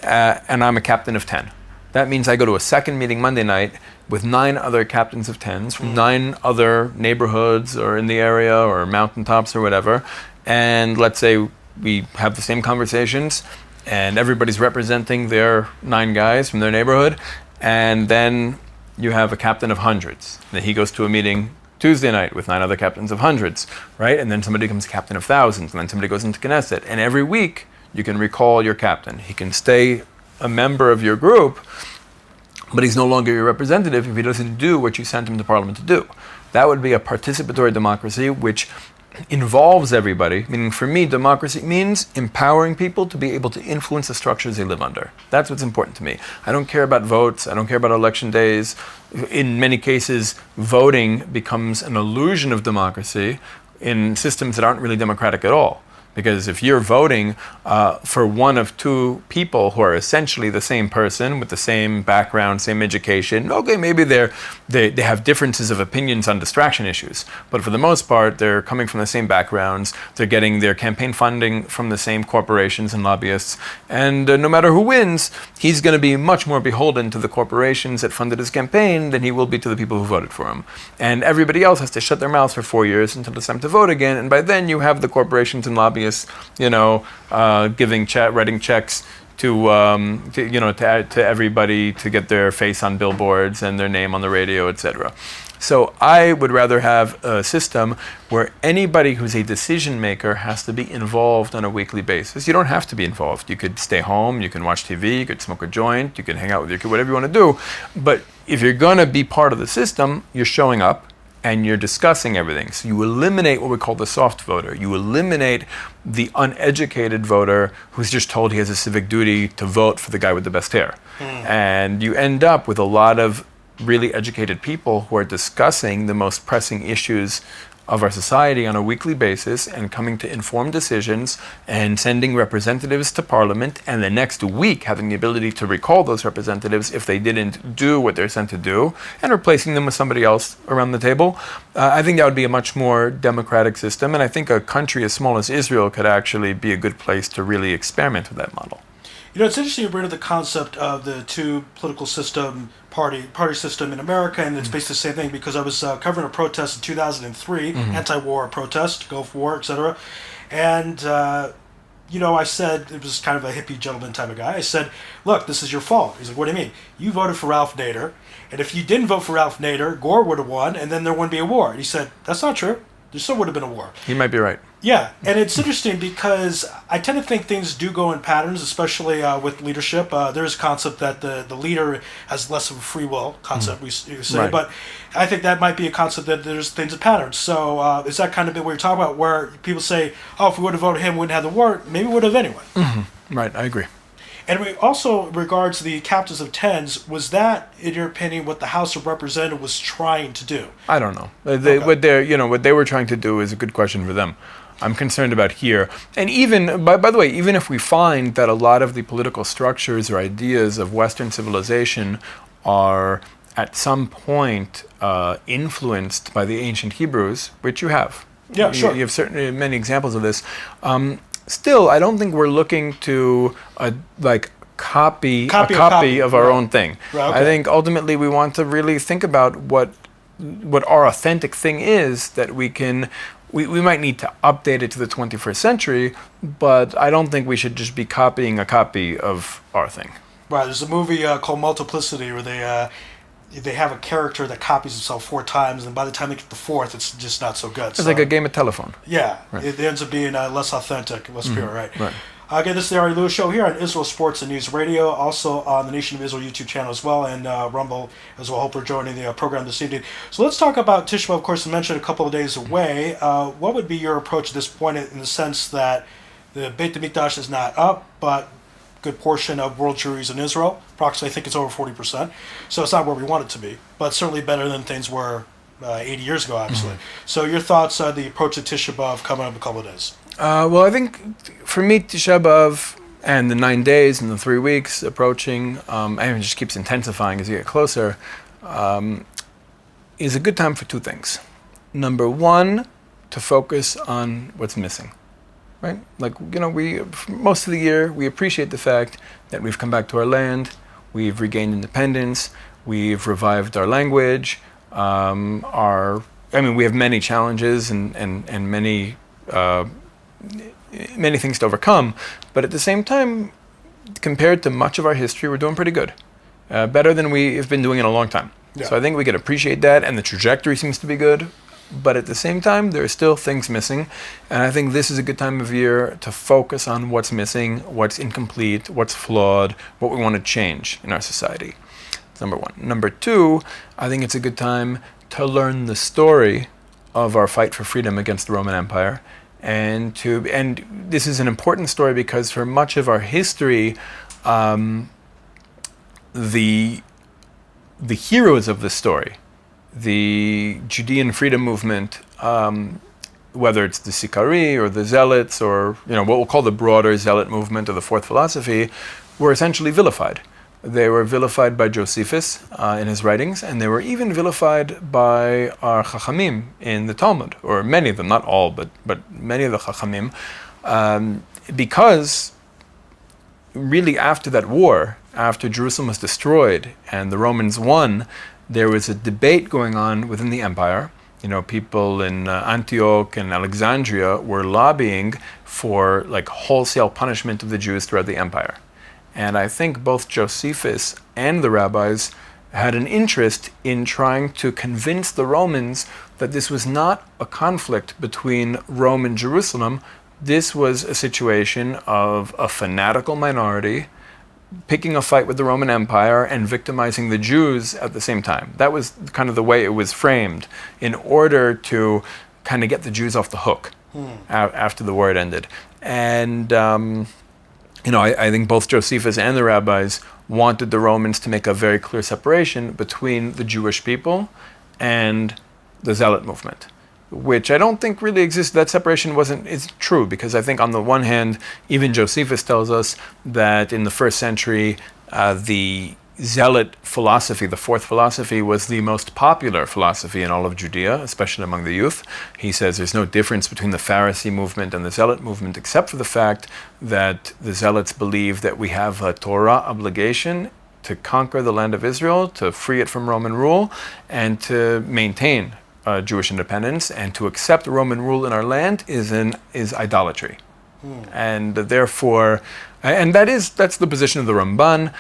S2: and I'm a captain of 10. That means I go to a second meeting Monday night with 9 other captains of 10s from 9 other neighborhoods or in the area or mountaintops or whatever. And let's say we have the same conversations and everybody's representing their 9 guys from their neighborhood. And then you have a captain of hundreds. Then he goes to a meeting Tuesday night with 9 other captains of hundreds, right? And then somebody becomes captain of thousands, and then somebody goes into Knesset. And every week you can recall your captain. He can stay a member of your group, but he's no longer your representative if he doesn't do what you sent him to Parliament to do. That would be a participatory democracy which involves everybody, meaning for me, democracy means empowering people to be able to influence the structures they live under. That's what's important to me. I don't care about votes. I don't care about election days. In many cases, voting becomes an illusion of democracy in systems that aren't really democratic at all. Because if you're voting for one of 2 people who are essentially the same person with the same background, same education, okay, maybe they have differences of opinions on distraction issues, but for the most part, they're coming from the same backgrounds, they're getting their campaign funding from the same corporations and lobbyists, and no matter who wins, he's going to be much more beholden to the corporations that funded his campaign than he will be to the people who voted for him. And everybody else has to shut their mouths for 4 years until it's time to vote again, and by then you have the corporations and lobbyists writing checks to everybody to get their face on billboards and their name on the radio, etc. So I would rather have a system where anybody who's a decision maker has to be involved on a weekly basis. You don't have to be involved. You could stay home, you can watch TV, you could smoke a joint, you can hang out with your kid, whatever you want to do. But if you're going to be part of the system, you're showing up and you're discussing everything. So you eliminate what we call the soft voter. You eliminate the uneducated voter who's just told he has a civic duty to vote for the guy with the best hair. And you end up with a lot of really educated people who are discussing the most pressing issues of our society on a weekly basis and coming to informed decisions and sending representatives to Parliament, and the next week having the ability to recall those representatives if they didn't do what they're sent to do, and replacing them with somebody else around the table. I think that would be a much more democratic system, and I think a country as small as Israel could actually be a good place to really experiment with that model.
S1: It's interesting you bring up the concept of the 2 political system, party system in America, and it's basically the same thing, because I was covering a protest in 2003, anti-war protest, Gulf War, etc. And, I said, it was kind of a hippie gentleman type of guy, I said, look, this is your fault. He's like, what do you mean? You voted for Ralph Nader, and if you didn't vote for Ralph Nader, Gore would have won, and then there wouldn't be a war. And he said, that's not true. there still would have been a war.
S2: He might be right.
S1: Yeah, and it's interesting because I tend to think things do go in patterns, especially with leadership. There's a concept that the leader has less of a free will concept, we say,
S2: Right.
S1: but I think that might be a concept that there's things in patterns. So is that kind of bit what you're talking about, where people say, oh, if we would have voted him, we wouldn't have the war? Maybe we would have anyway.
S2: Right, I agree.
S1: And we also, regards the captains of tens, was that, in your opinion, what the House of Representatives was trying to do?
S2: I don't know.
S1: Okay.
S2: What they were trying to do is a good question for them. I'm concerned about here. And even, by the way, even if we find that a lot of the political structures or ideas of Western civilization are at some point influenced by the ancient Hebrews, which you have.
S1: Yeah, sure.
S2: You have certainly many examples of this. Still, I don't think we're looking to copy of our own thing.
S1: Right, okay.
S2: I think ultimately we want to really think about what our authentic thing is, that we might need to update it to the 21st century, but I don't think we should just be copying a copy of our thing.
S1: Right, there's a movie called Multiplicity where they have a character that copies himself 4 times, and by the time they get the 4th, it's just not so good.
S2: It's like a game of telephone.
S1: Yeah,
S2: Right.
S1: it ends up being less authentic, less pure, right?
S2: Right.
S1: Again, this is the Ari Lewis Show here on Israel Sports and News Radio, also on the Nation of Israel YouTube channel as well, and Rumble as well. Hope we're joining the program this evening. So let's talk about Tisha B'Av. Of course, I mentioned a couple of days away. What would be your approach at this point, in the sense that the Beit HaMikdash is not up, but good portion of world Jewry in Israel? Approximately, I think it's over 40%. So it's not where we want it to be, but certainly better than things were 80 years ago, obviously. So your thoughts on the approach to Tisha B'Av coming up in a couple of days?
S2: Well, I think for me, Tisha B'Av and the 9 days and the 3 weeks approaching, and it just keeps intensifying as you get closer, is a good time for 2 things. Number 1, to focus on what's missing. Right? We most of the year, we appreciate the fact that we've come back to our land, we've regained independence, we've revived our language, we have many challenges and many things to overcome, but at the same time, compared to much of our history, we're doing pretty good. Better than we have been doing in a long time.
S1: Yeah.
S2: So I think we can appreciate that, and the trajectory seems to be good. But at the same time, there are still things missing. And I think this is a good time of year to focus on what's missing, what's incomplete, what's flawed, what we want to change in our society. That's number 1. Number 2, I think it's a good time to learn the story of our fight for freedom against the Roman Empire. And this is an important story because for much of our history, the heroes of this story, the Judean freedom movement, whether it's the Sikari or the Zealots or what we'll call the broader Zealot movement or the Fourth Philosophy, were essentially vilified. They were vilified by Josephus in his writings, and they were even vilified by our Chachamim in the Talmud, or many of them, not all, but many of the Chachamim, because really after that war, after Jerusalem was destroyed and the Romans won, there was a debate going on within the empire. People in Antioch and Alexandria were lobbying for wholesale punishment of the Jews throughout the empire. And I think both Josephus and the rabbis had an interest in trying to convince the Romans that this was not a conflict between Rome and Jerusalem. This was a situation of a fanatical minority picking a fight with the Roman Empire and victimizing the Jews at the same time. That was kind of the way it was framed in order to kind of get the Jews off the hook after the war had ended. And, I think both Josephus and the rabbis wanted the Romans to make a very clear separation between the Jewish people and the Zealot movement, which I don't think really exists. That separation is true, because I think on the one hand, even Josephus tells us that in the first century, the Zealot philosophy, the Fourth Philosophy, was the most popular philosophy in all of Judea, especially among the youth. He says there's no difference between the Pharisee movement and the Zealot movement, except for the fact that the Zealots believe that we have a Torah obligation to conquer the land of Israel, to free it from Roman rule, and to maintain Jewish independence, and to accept Roman rule in our land is idolatry. And therefore, that's the position of the Ramban,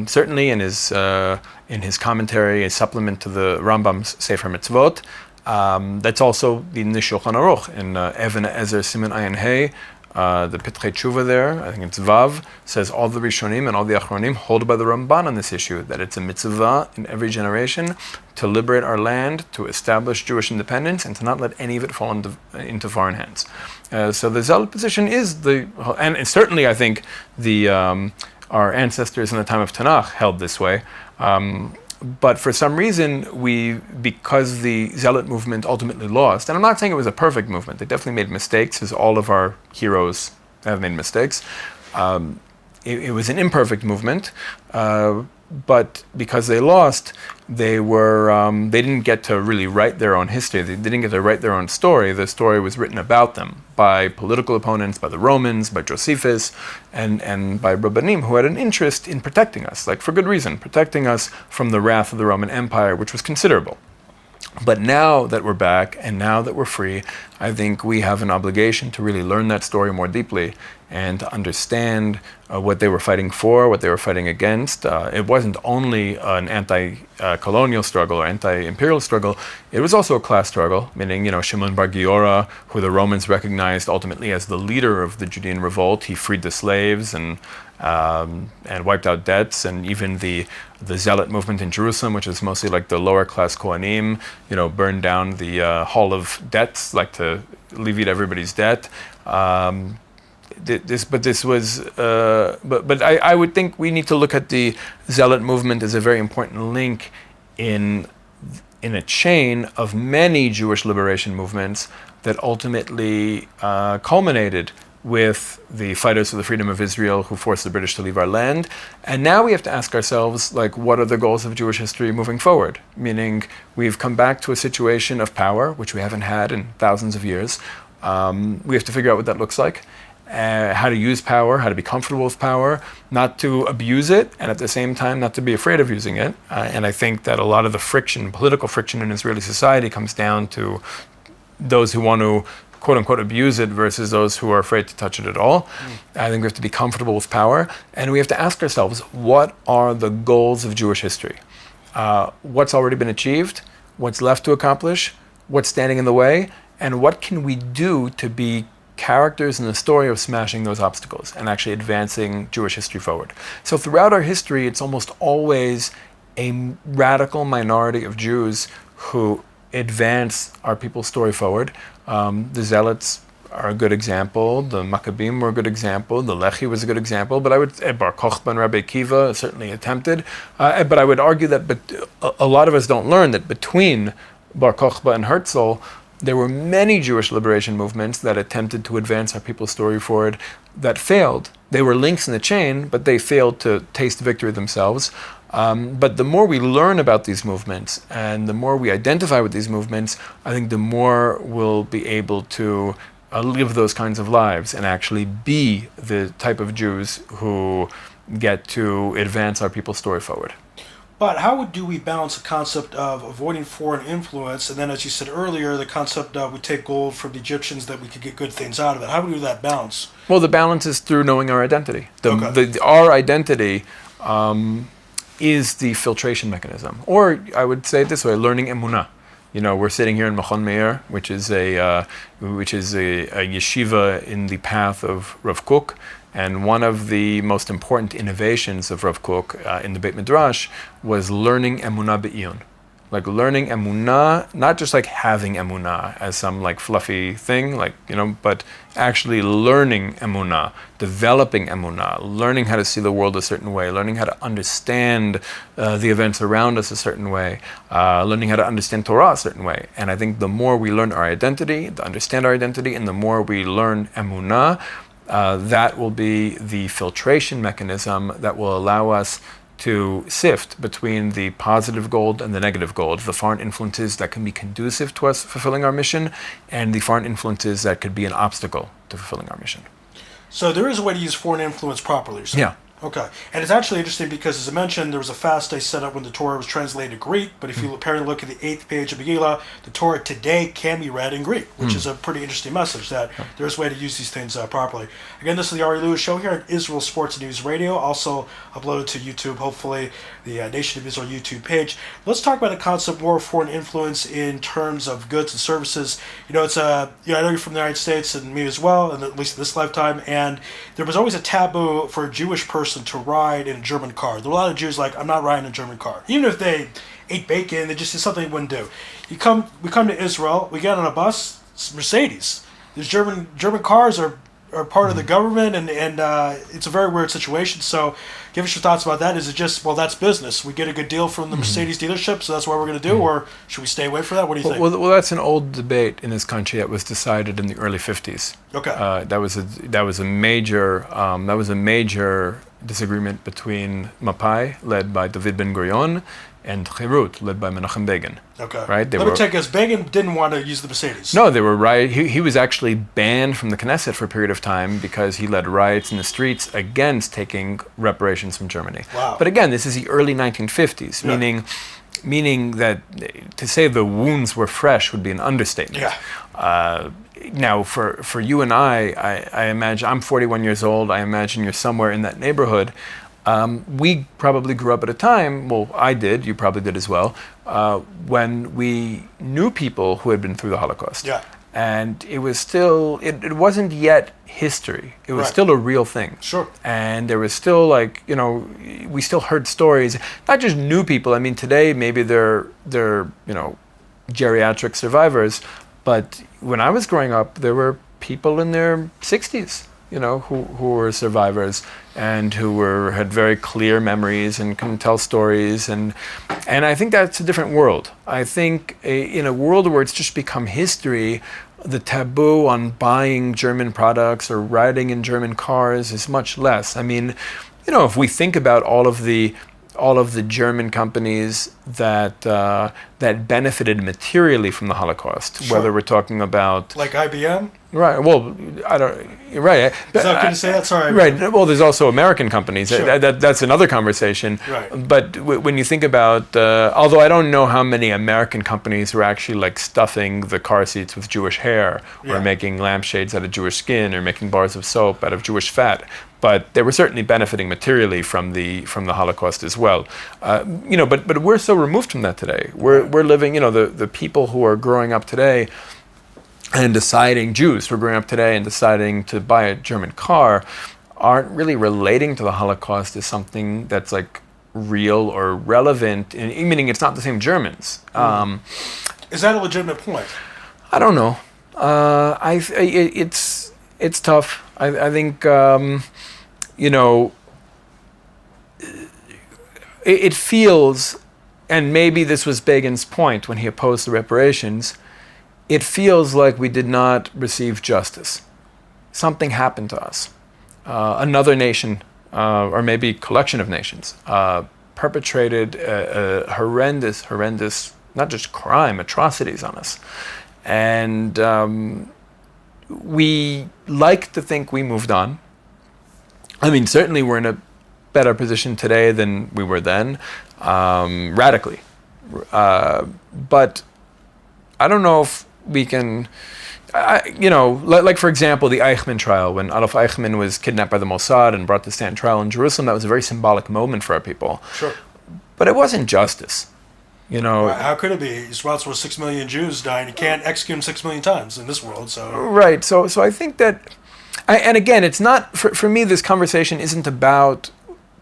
S2: certainly in his commentary, a supplement to the Rambam's Sefer Mitzvot. That's also in the Shulchan Aruch, in Even Ezer Siman Ayin Hey, the Pitrei Tshuva there, I think it's Vav, says all the Rishonim and all the Achronim hold by the Ramban on this issue, that it's a mitzvah in every generation to liberate our land, to establish Jewish independence, and to not let any of it fall into foreign hands. So the Zealot position is and certainly I think our ancestors in the time of Tanakh held this way. But for some reason, because the Zealot movement ultimately lost, and I'm not saying it was a perfect movement, they definitely made mistakes, as all of our heroes have made mistakes. It was an imperfect movement, but because they lost, they didn't get to really write their own history. They didn't get to write their own story. The story was written about them by political opponents, by the Romans, by Josephus, and by Rabbanim, who had an interest in protecting us, like for good reason, protecting us from the wrath of the Roman Empire, which was considerable. But now that we're back and now that we're free, I think we have an obligation to really learn that story more deeply and to understand what they were fighting for, what they were fighting against. It wasn't only an anti-colonial struggle or anti-imperial struggle, it was also a class struggle, meaning, Shimon Bar Giora, who the Romans recognized ultimately as the leader of the Judean revolt, he freed the slaves and wiped out debts, and even the Zealot movement in Jerusalem, which is mostly like the lower class Kohanim, burned down the Hall of Debts, like to alleviate everybody's debt. I would think we need to look at the Zealot movement as a very important link in a chain of many Jewish liberation movements that ultimately culminated with the fighters for the freedom of Israel who forced the British to leave our land. And now we have to ask ourselves, what are the goals of Jewish history moving forward? Meaning, we've come back to a situation of power, which we haven't had in thousands of years. We have to figure out what that looks like, how to use power, how to be comfortable with power, not to abuse it, and at the same time, not to be afraid of using it. And I think that a lot of the political friction in Israeli society comes down to those who want to quote-unquote abuse it versus those who are afraid to touch it at all. I think we have to be comfortable with power, and we have to ask ourselves, what are the goals of Jewish history? What's already been achieved? What's left to accomplish? What's standing in the way? And what can we do to be characters in the story of smashing those obstacles and actually advancing Jewish history forward? So throughout our history, it's almost always a radical minority of Jews who advance our people's story forward. The Zealots are a good example. The Maccabim were a good example. The Lehi was a good example. But I would say Bar Kokhba and Rabbi Akiva certainly attempted. But I would argue that a lot of us don't learn that between Bar Kokhba and Herzl, there were many Jewish liberation movements that attempted to advance our people's story forward that failed. They were links in the chain, but they failed to taste victory themselves. But the more we learn about these movements and the more we identify with these movements, I think the more we'll be able to live those kinds of lives and actually be the type of Jews who get to advance our people's story forward.
S1: But how do we balance the concept of avoiding foreign influence, and then, as you said earlier, the concept of we take gold from the Egyptians that we could get good things out of it? How do we do that balance?
S2: Well, the balance is through knowing our identity.
S1: Okay.
S2: Our identity is the filtration mechanism. Or I would say it this way, learning emunah. We're sitting here in Machon Meir, which is a yeshiva in the path of Rav Kook. And one of the most important innovations of Rav Kook in the Beit Midrash was learning emunah be'iyun. Like learning emunah, not just like having emunah as some like fluffy thing, but actually learning emunah, developing emunah, learning how to see the world a certain way, learning how to understand the events around us a certain way, learning how to understand Torah a certain way. And I think the more we learn our identity, understand our identity, and the more we learn emunah, that will be the filtration mechanism that will allow us to sift between the positive gold and the negative gold, the foreign influences that can be conducive to us fulfilling our mission, and the foreign influences that could be an obstacle to fulfilling our mission.
S1: So there is a way to use foreign influence properly. So.
S2: Yeah,
S1: Okay. And it's actually interesting because, as I mentioned, there was a fast day set up when the Torah was translated to Greek, but if you apparently look at the 8th page of Megillah, the Torah today can be read in Greek, which is a pretty interesting message that there's a way to use these things properly. Again, this is the Ari Lewis Show here at Israel Sports News Radio, also uploaded to YouTube, hopefully, the Nation of Israel YouTube page. Let's talk about the concept more of foreign influence in terms of goods and services. It's I know you're from the United States, and me as well, and at least in this lifetime, and there was always a taboo for a Jewish person to ride in a German car. There were a lot of Jews like, I'm not riding a German car. Even if they ate bacon, they just did something they wouldn't do. We come to Israel, we get on a bus, it's Mercedes. These German cars are part of the government, and it's a very weird situation. So give us your thoughts about that. Is it just, well, that's business. We get a good deal from the Mercedes dealership, so that's what we're going to do, or should we stay away from that? What do you think?
S2: Well, that's an old debate in this country that was decided in the early 50s.
S1: Okay.
S2: That was a major disagreement between Mapai, led by David Ben-Gurion, and Chirut, led by Menachem Begin.
S1: Okay.
S2: Right?
S1: Let me take us. Begin didn't want to use the Mercedes.
S2: No, they were right. He was actually banned from the Knesset for a period of time because he led riots in the streets against taking reparations from Germany.
S1: Wow.
S2: But again, this is the early 1950s, meaning that to say the wounds were fresh would be an understatement.
S1: Yeah.
S2: Now, for you and I imagine, I'm 41 years old, I imagine you're somewhere in that neighborhood. We probably grew up at a time, well, I did, you probably did as well, when we knew people who had been through the Holocaust.
S1: Yeah.
S2: And it was still, it wasn't yet history. It was still a real thing.
S1: Sure.
S2: And there was still we still heard stories, not just new people. I mean, today maybe they're geriatric survivors, but when I was growing up, there were people in their 60s, who were survivors and who had very clear memories and can tell stories, and I think that's a different world. I think in a world where it's just become history, the taboo on buying German products or riding in German cars is much less. I mean, if we think about all of the German companies that benefited materially from the Holocaust,
S1: Sure.
S2: whether we're talking about
S1: like IBM.
S2: Right. Well, I don't. Right.
S1: Is that good to say that? Sorry.
S2: Right. Well, there's also American companies.
S1: Sure.
S2: That's another conversation.
S1: Right.
S2: But when you think about, although I don't know how many American companies were actually like stuffing the car seats with Jewish hair, or making lampshades out of Jewish skin, or making bars of soap out of Jewish fat, but they were certainly benefiting materially from the Holocaust as well. But we're so removed from that today. We're living. The people who are growing up today and deciding, Jews who are growing up today and deciding to buy a German car, aren't really relating to the Holocaust as something that's like real or relevant, meaning it's not the same Germans.
S1: Is that a legitimate point?
S2: I don't know. It's tough. I think it feels, and maybe this was Begin's point when he opposed the reparations, it feels like we did not receive justice. Something happened to us. Another nation, or maybe collection of nations, perpetrated a horrendous, not just crime, atrocities on us. And we like to think we moved on. I mean, certainly we're in a better position today than we were then, radically. But I don't know if we can, like for example, the Eichmann trial, when Adolf Eichmann was kidnapped by the Mossad and brought to stand trial in Jerusalem, that was a very symbolic moment for our people.
S1: Sure. But
S2: it wasn't justice.
S1: How could it be? He's responsible for 6 million Jews dying. You can't execute them 6 million times in this world. So
S2: right. So I think that, and again, it's not for me. This conversation isn't about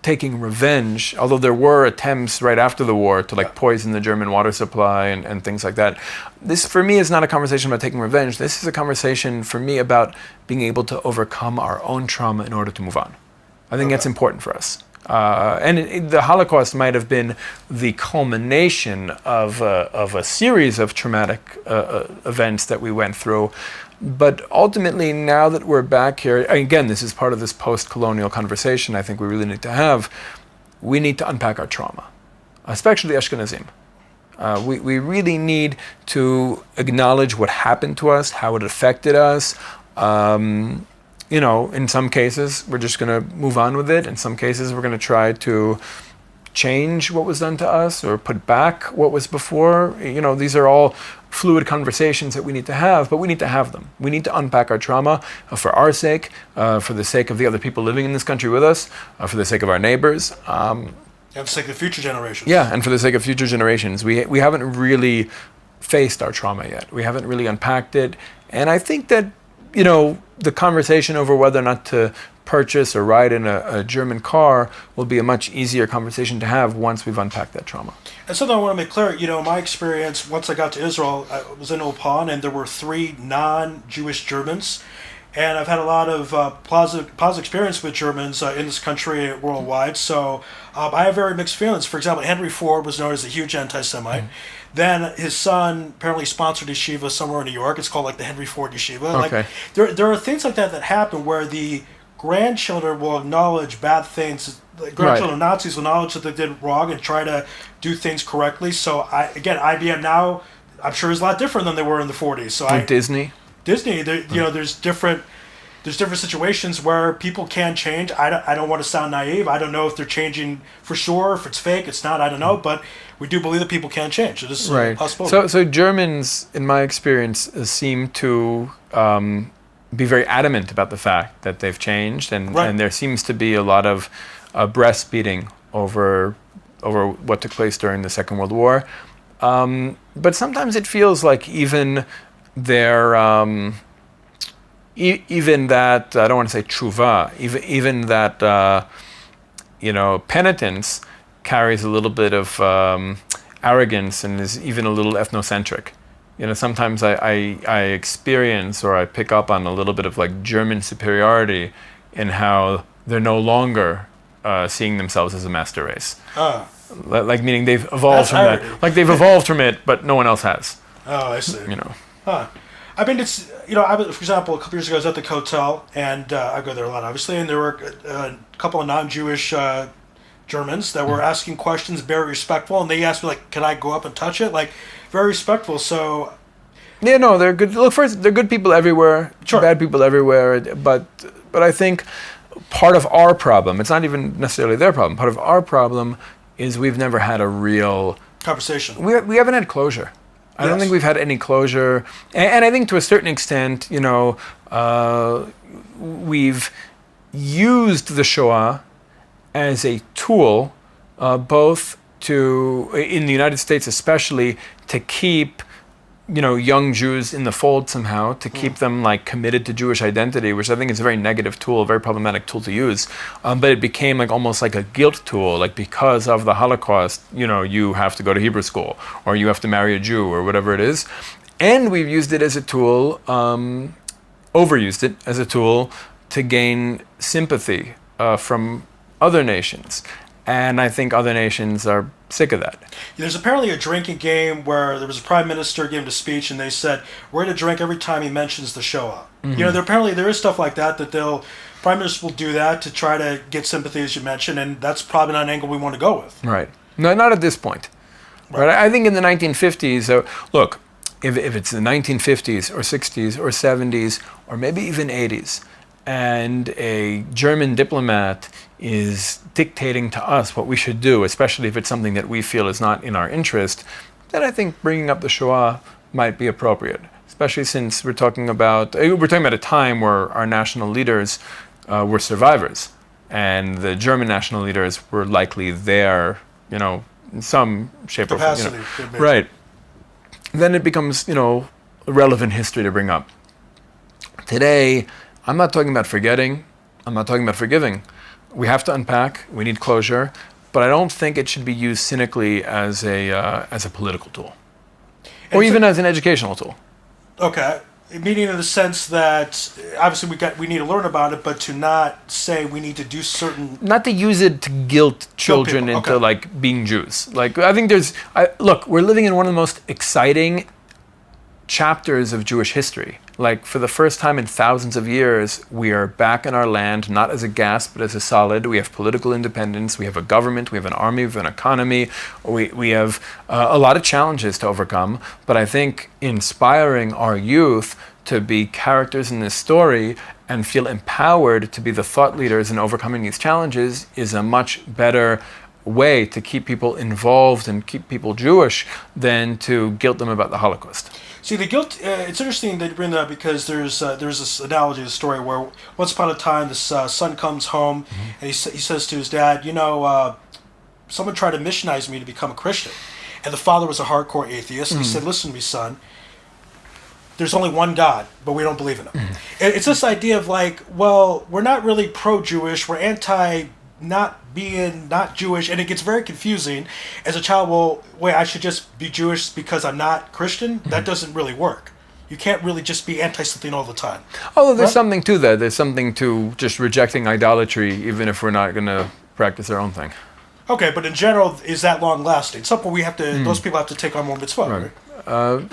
S2: taking revenge, although there were attempts right after the war to poison the German water supply and things like that. This, for me, is not a conversation about taking revenge. This is a conversation, for me, about being able to overcome our own trauma in order to move on. I think that's important for us. And the Holocaust might have been the culmination of a series of traumatic events that we went through. But ultimately, now that we're back here, again, this is part of this post-colonial conversation I think we really need to have. We need to unpack our trauma, especially Ashkenazim. We really need to acknowledge what happened to us, how it affected us. in some cases, we're just going to move on with it. In some cases, we're going to try to change what was done to us or put back what was before. These are all fluid conversations that we need to have, but we need to have them. We need to unpack our trauma for our sake, for the sake of the other people living in this country with us, for the sake of our neighbors.
S1: And for the sake of future generations.
S2: Yeah, and for the sake of future generations. We haven't really faced our trauma yet. We haven't really unpacked it. And I think that, the conversation over whether or not to purchase or ride in a German car will be a much easier conversation to have once we've unpacked that trauma.
S1: And something I want to make clear, my experience, once I got to Israel, I was in Ulpan, and there were 3 non-Jewish Germans. And I've had a lot of positive experience with Germans in this country and worldwide. So I have very mixed feelings. For example, Henry Ford was known as a huge anti-Semite. Then his son apparently sponsored a yeshiva somewhere in New York. It's called the Henry Ford Yeshiva.
S2: Okay.
S1: There are things like that happen where the grandchildren will acknowledge bad things. The grandchildren of Nazis will acknowledge that they did wrong and try to do things correctly. So IBM now, I'm sure is a lot different than they were in the 40s. So
S2: Disney,
S1: there's different situations where people can change. I don't want to sound naive. I don't know if they're changing for sure, if it's fake, it's not. I don't know, but we do believe that people can change. It is a possibility.
S2: So Germans, in my experience, seem to be very adamant about the fact that they've changed, and there seems to be a lot of breastfeeding over what took place during the Second World War. But sometimes it feels like even their even that, I don't want to say tshuva, even that penitence carries a little bit of arrogance and is even a little ethnocentric. Sometimes I experience or I pick up on a little bit of German superiority in how they're no longer seeing themselves as a master race. Meaning they've evolved from that. They've evolved from it, but no one else has.
S1: Oh, I see. I mean, it's, for example, a couple years ago I was at the hotel, and I go there a lot, obviously, and there were a couple of non-Jewish Germans that were asking questions, very respectful, and they asked me, can I go up and touch it? Very respectful, so...
S2: Yeah, no, they're good. Look, first, they're good people everywhere, bad people everywhere, but I think part of our problem, it's not even necessarily their problem, part of our problem is we've never had a real...
S1: conversation.
S2: We haven't had closure. I don't think we've had any closure. And I think to a certain extent, we've used the Shoah as a tool, both in the United States especially, to keep young Jews in the fold somehow, to keep them committed to Jewish identity, which I think is a very negative tool, a very problematic tool to use. But it became almost like a guilt tool, because of the Holocaust, you have to go to Hebrew school, or you have to marry a Jew, or whatever it is. And we've used it as a tool, overused it as a tool to gain sympathy from other nations. And I think other nations are sick of that.
S1: There's apparently a drinking game where there was a prime minister giving a speech, and they said, we're going to drink every time he mentions the Shoah. Mm-hmm. There is stuff like that prime ministers will do that to try to get sympathy, as you mentioned, and that's probably not an angle we want to go with.
S2: Right. No, not at this point. Right. I think in the 1950s, look, if it's the 1950s or 60s or 70s or maybe even 80s, and a German diplomat is dictating to us what we should do, especially if it's something that we feel is not in our interest, then I think bringing up the Shoah might be appropriate, especially since we're talking about a time where our national leaders were survivors, and the German national leaders were likely there, in some shape or form. Right. Then it becomes, relevant history to bring up. Today, I'm not talking about forgetting. I'm not talking about forgiving. We have to unpack. We need closure, but I don't think it should be used cynically as a political tool, or even as an educational tool.
S1: Okay, meaning in the sense that obviously we need to learn about it, but to not say we need to do certain.
S2: Not to use it to guilt children into being Jews. I think look, we're living in one of the most exciting chapters of Jewish history. For the first time in thousands of years, we are back in our land, not as a gas, but as a solid. We have political independence. We have a government. We have an army. We have an economy. We have a lot of challenges to overcome. But I think inspiring our youth to be characters in this story and feel empowered to be the thought leaders in overcoming these challenges is a much better way to keep people involved and keep people Jewish than to guilt them about the Holocaust.
S1: See, the guilt, it's interesting that you bring that up because there's this analogy, this story where once upon a time this son comes home and he says to his dad, someone tried to missionize me to become a Christian. And the father was a hardcore atheist. And he said, listen to me, son, there's only one God, but we don't believe in him. It's this idea of like, well, we're not really pro-Jewish, we're anti not Jewish, and it gets very confusing as a child. Well, wait, I should just be Jewish because I'm not Christian? That doesn't really work. You can't really just be anti something all the time.
S2: Although there's something to that. There's something to just rejecting idolatry, even if we're not going to practice our own thing.
S1: Okay, but in general, is that long lasting? Some point we have to. Those people have to take on more mitzvah, right?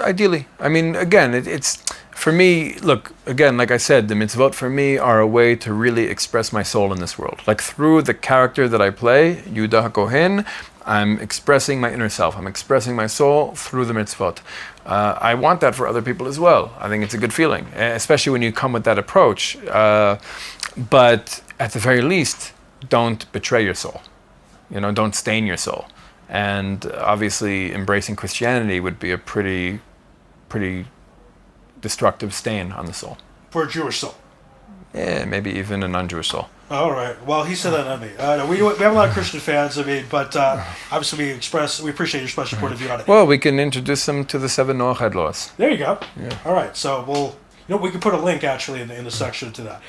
S2: Ideally, I mean, again, it's for me. Look, again, like I said, the mitzvot for me are a way to really express my soul in this world. Like through the character that I play, Yehuda HaKohen, I'm expressing my inner self. I'm expressing my soul through the mitzvot. I want that for other people as well. I think it's a good feeling, especially when you come with that approach. But at the very least, don't betray your soul. Don't stain your soul. And obviously, embracing Christianity would be a pretty destructive stain on the soul. For
S1: a Jewish soul?
S2: Yeah, maybe even a non-Jewish soul.
S1: All right. Well, he said that on me. We have a lot of Christian fans, but obviously we appreciate your special point of view on it.
S2: Well, we can introduce them to the 7 Noach laws.
S1: There you go.
S2: Yeah.
S1: All right. So we can put a link actually in the section to that.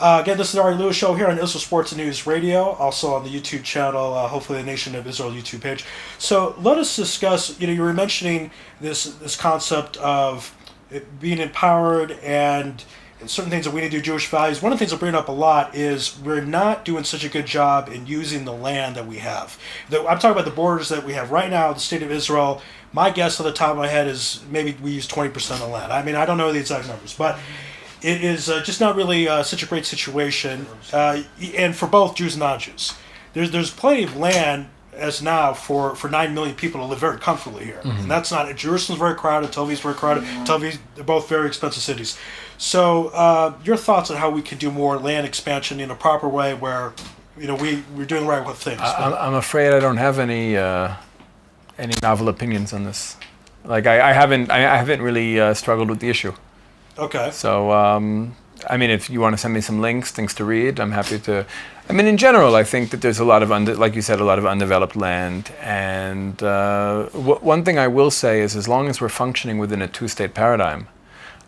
S1: Again, this is the Ari Lewis Show here on Israel Sports and News Radio, also on the YouTube channel, hopefully the Nation of Israel YouTube page. So let us discuss, you were mentioning this concept of it being empowered and certain things that we need to do, Jewish values. One of the things I bring up a lot is we're not doing such a good job in using the land that we have. I'm talking about the borders that we have right now, the state of Israel. My guess on the top of my head is maybe we use 20% of the land. I mean, I don't know the exact numbers, but it is just not really such a great situation, and for both Jews and non-Jews. There's plenty of land as now for 9 million people to live very comfortably here. And that's not, Jerusalem's very crowded, Tel Aviv's very crowded, Tel Aviv, they're both very expensive cities. So your thoughts on how we can do more land expansion in a proper way where, we're doing right with things.
S2: I'm afraid I don't have any novel opinions on this. Like I haven't really struggled with the issue.
S1: Okay.
S2: So, I mean, if you want to send me some links, things to read, I'm happy to. I mean, in general, I think that there's a lot of, like you said, a lot of undeveloped land. And one thing I will say is as long as we're functioning within a two-state paradigm,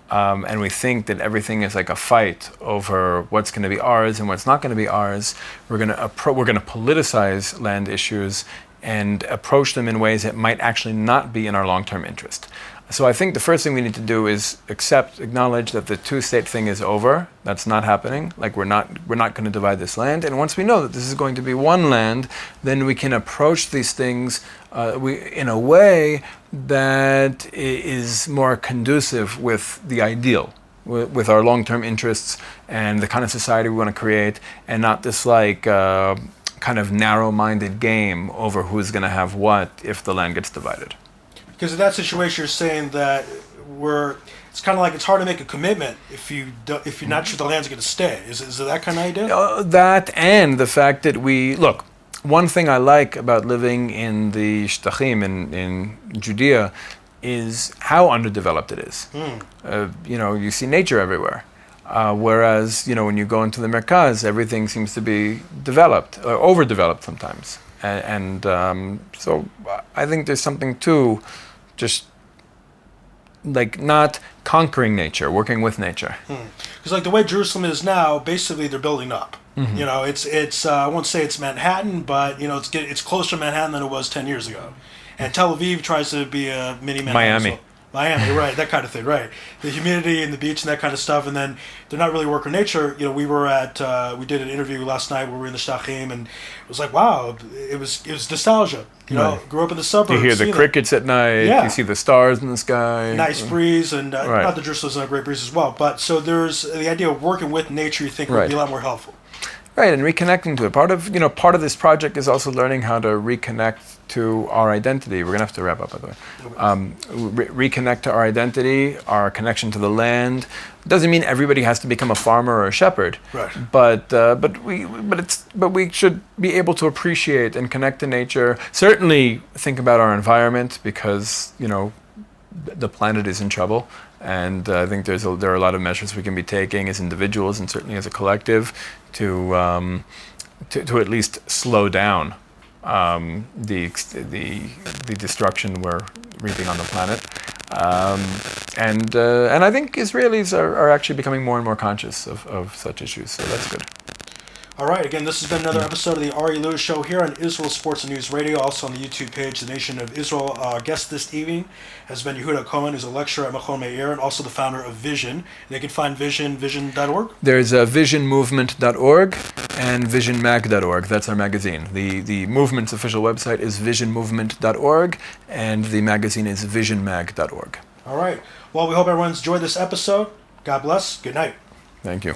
S2: and we think that everything is like a fight over what's going to be ours and what's not going to be ours, we're going to politicize land issues and approach them in ways that might actually not be in our long-term interest. So I think the first thing we need to do is acknowledge that the two-state thing is over. That's not happening. Like we're not going to divide this land. And once we know that this is going to be one land, then we can approach these things in a way that is more conducive with the ideal, with our long-term interests and the kind of society we want to create, and not this kind of narrow-minded game over who's going to have what if the land gets divided.
S1: Because in that situation, you're saying that it's kind of like it's hard to make a commitment if you're not sure the land's going to stay. Is it that kind of idea?
S2: That and the fact that look, one thing I like about living in the Shtachim in Judea is how underdeveloped it is. You see nature everywhere. Whereas, when you go into the Merkaz, everything seems to be developed, or overdeveloped sometimes. So I think there's something to just like not conquering nature, working with nature.
S1: Because like the way Jerusalem is now, basically they're building up. It's I won't say it's Manhattan, but it's closer to Manhattan than it was 10 years ago. And Tel Aviv tries to be a mini Manhattan. Miami, right, that kind of thing, right. The humidity and the beach and that kind of stuff, and then they're not really working nature. We did an interview last night where we were in the Shachim, and it was like, wow, it was nostalgia. Grew up in the suburbs.
S2: You hear the crickets at night, you see the stars in the sky.
S1: Nice breeze, and not that Jerusalem's not a great breeze as well, but so there's the idea of working with nature, you think would be a lot more helpful.
S2: Right, and reconnecting to it. Part of this project is also learning how to reconnect to our identity. We're going to have to wrap up, by the way. Reconnect to our identity, our connection to the land. Doesn't mean everybody has to become a farmer or a shepherd.
S1: Right.
S2: But we should be able to appreciate and connect to nature. Certainly think about our environment, because the planet is in trouble. And I think there are a lot of measures we can be taking as individuals and certainly as a collective to at least slow down the destruction we're reaping on the planet. And I think Israelis are actually becoming more and more conscious of such issues. So that's good.
S1: All right, again, this has been another episode of the Ari Lewis Show here on Israel Sports and News Radio, also on the YouTube page, The Nation of Israel. Our guest this evening has been Yehuda HaKohen, who's a lecturer at Machon Meir and also the founder of Vision. They can find vision.org.
S2: There's visionmovement.org and visionmag.org. That's our magazine. The movement's official website is visionmovement.org, and the magazine is visionmag.org.
S1: All right. Well, we hope everyone's enjoyed this episode. God bless. Good night.
S2: Thank you.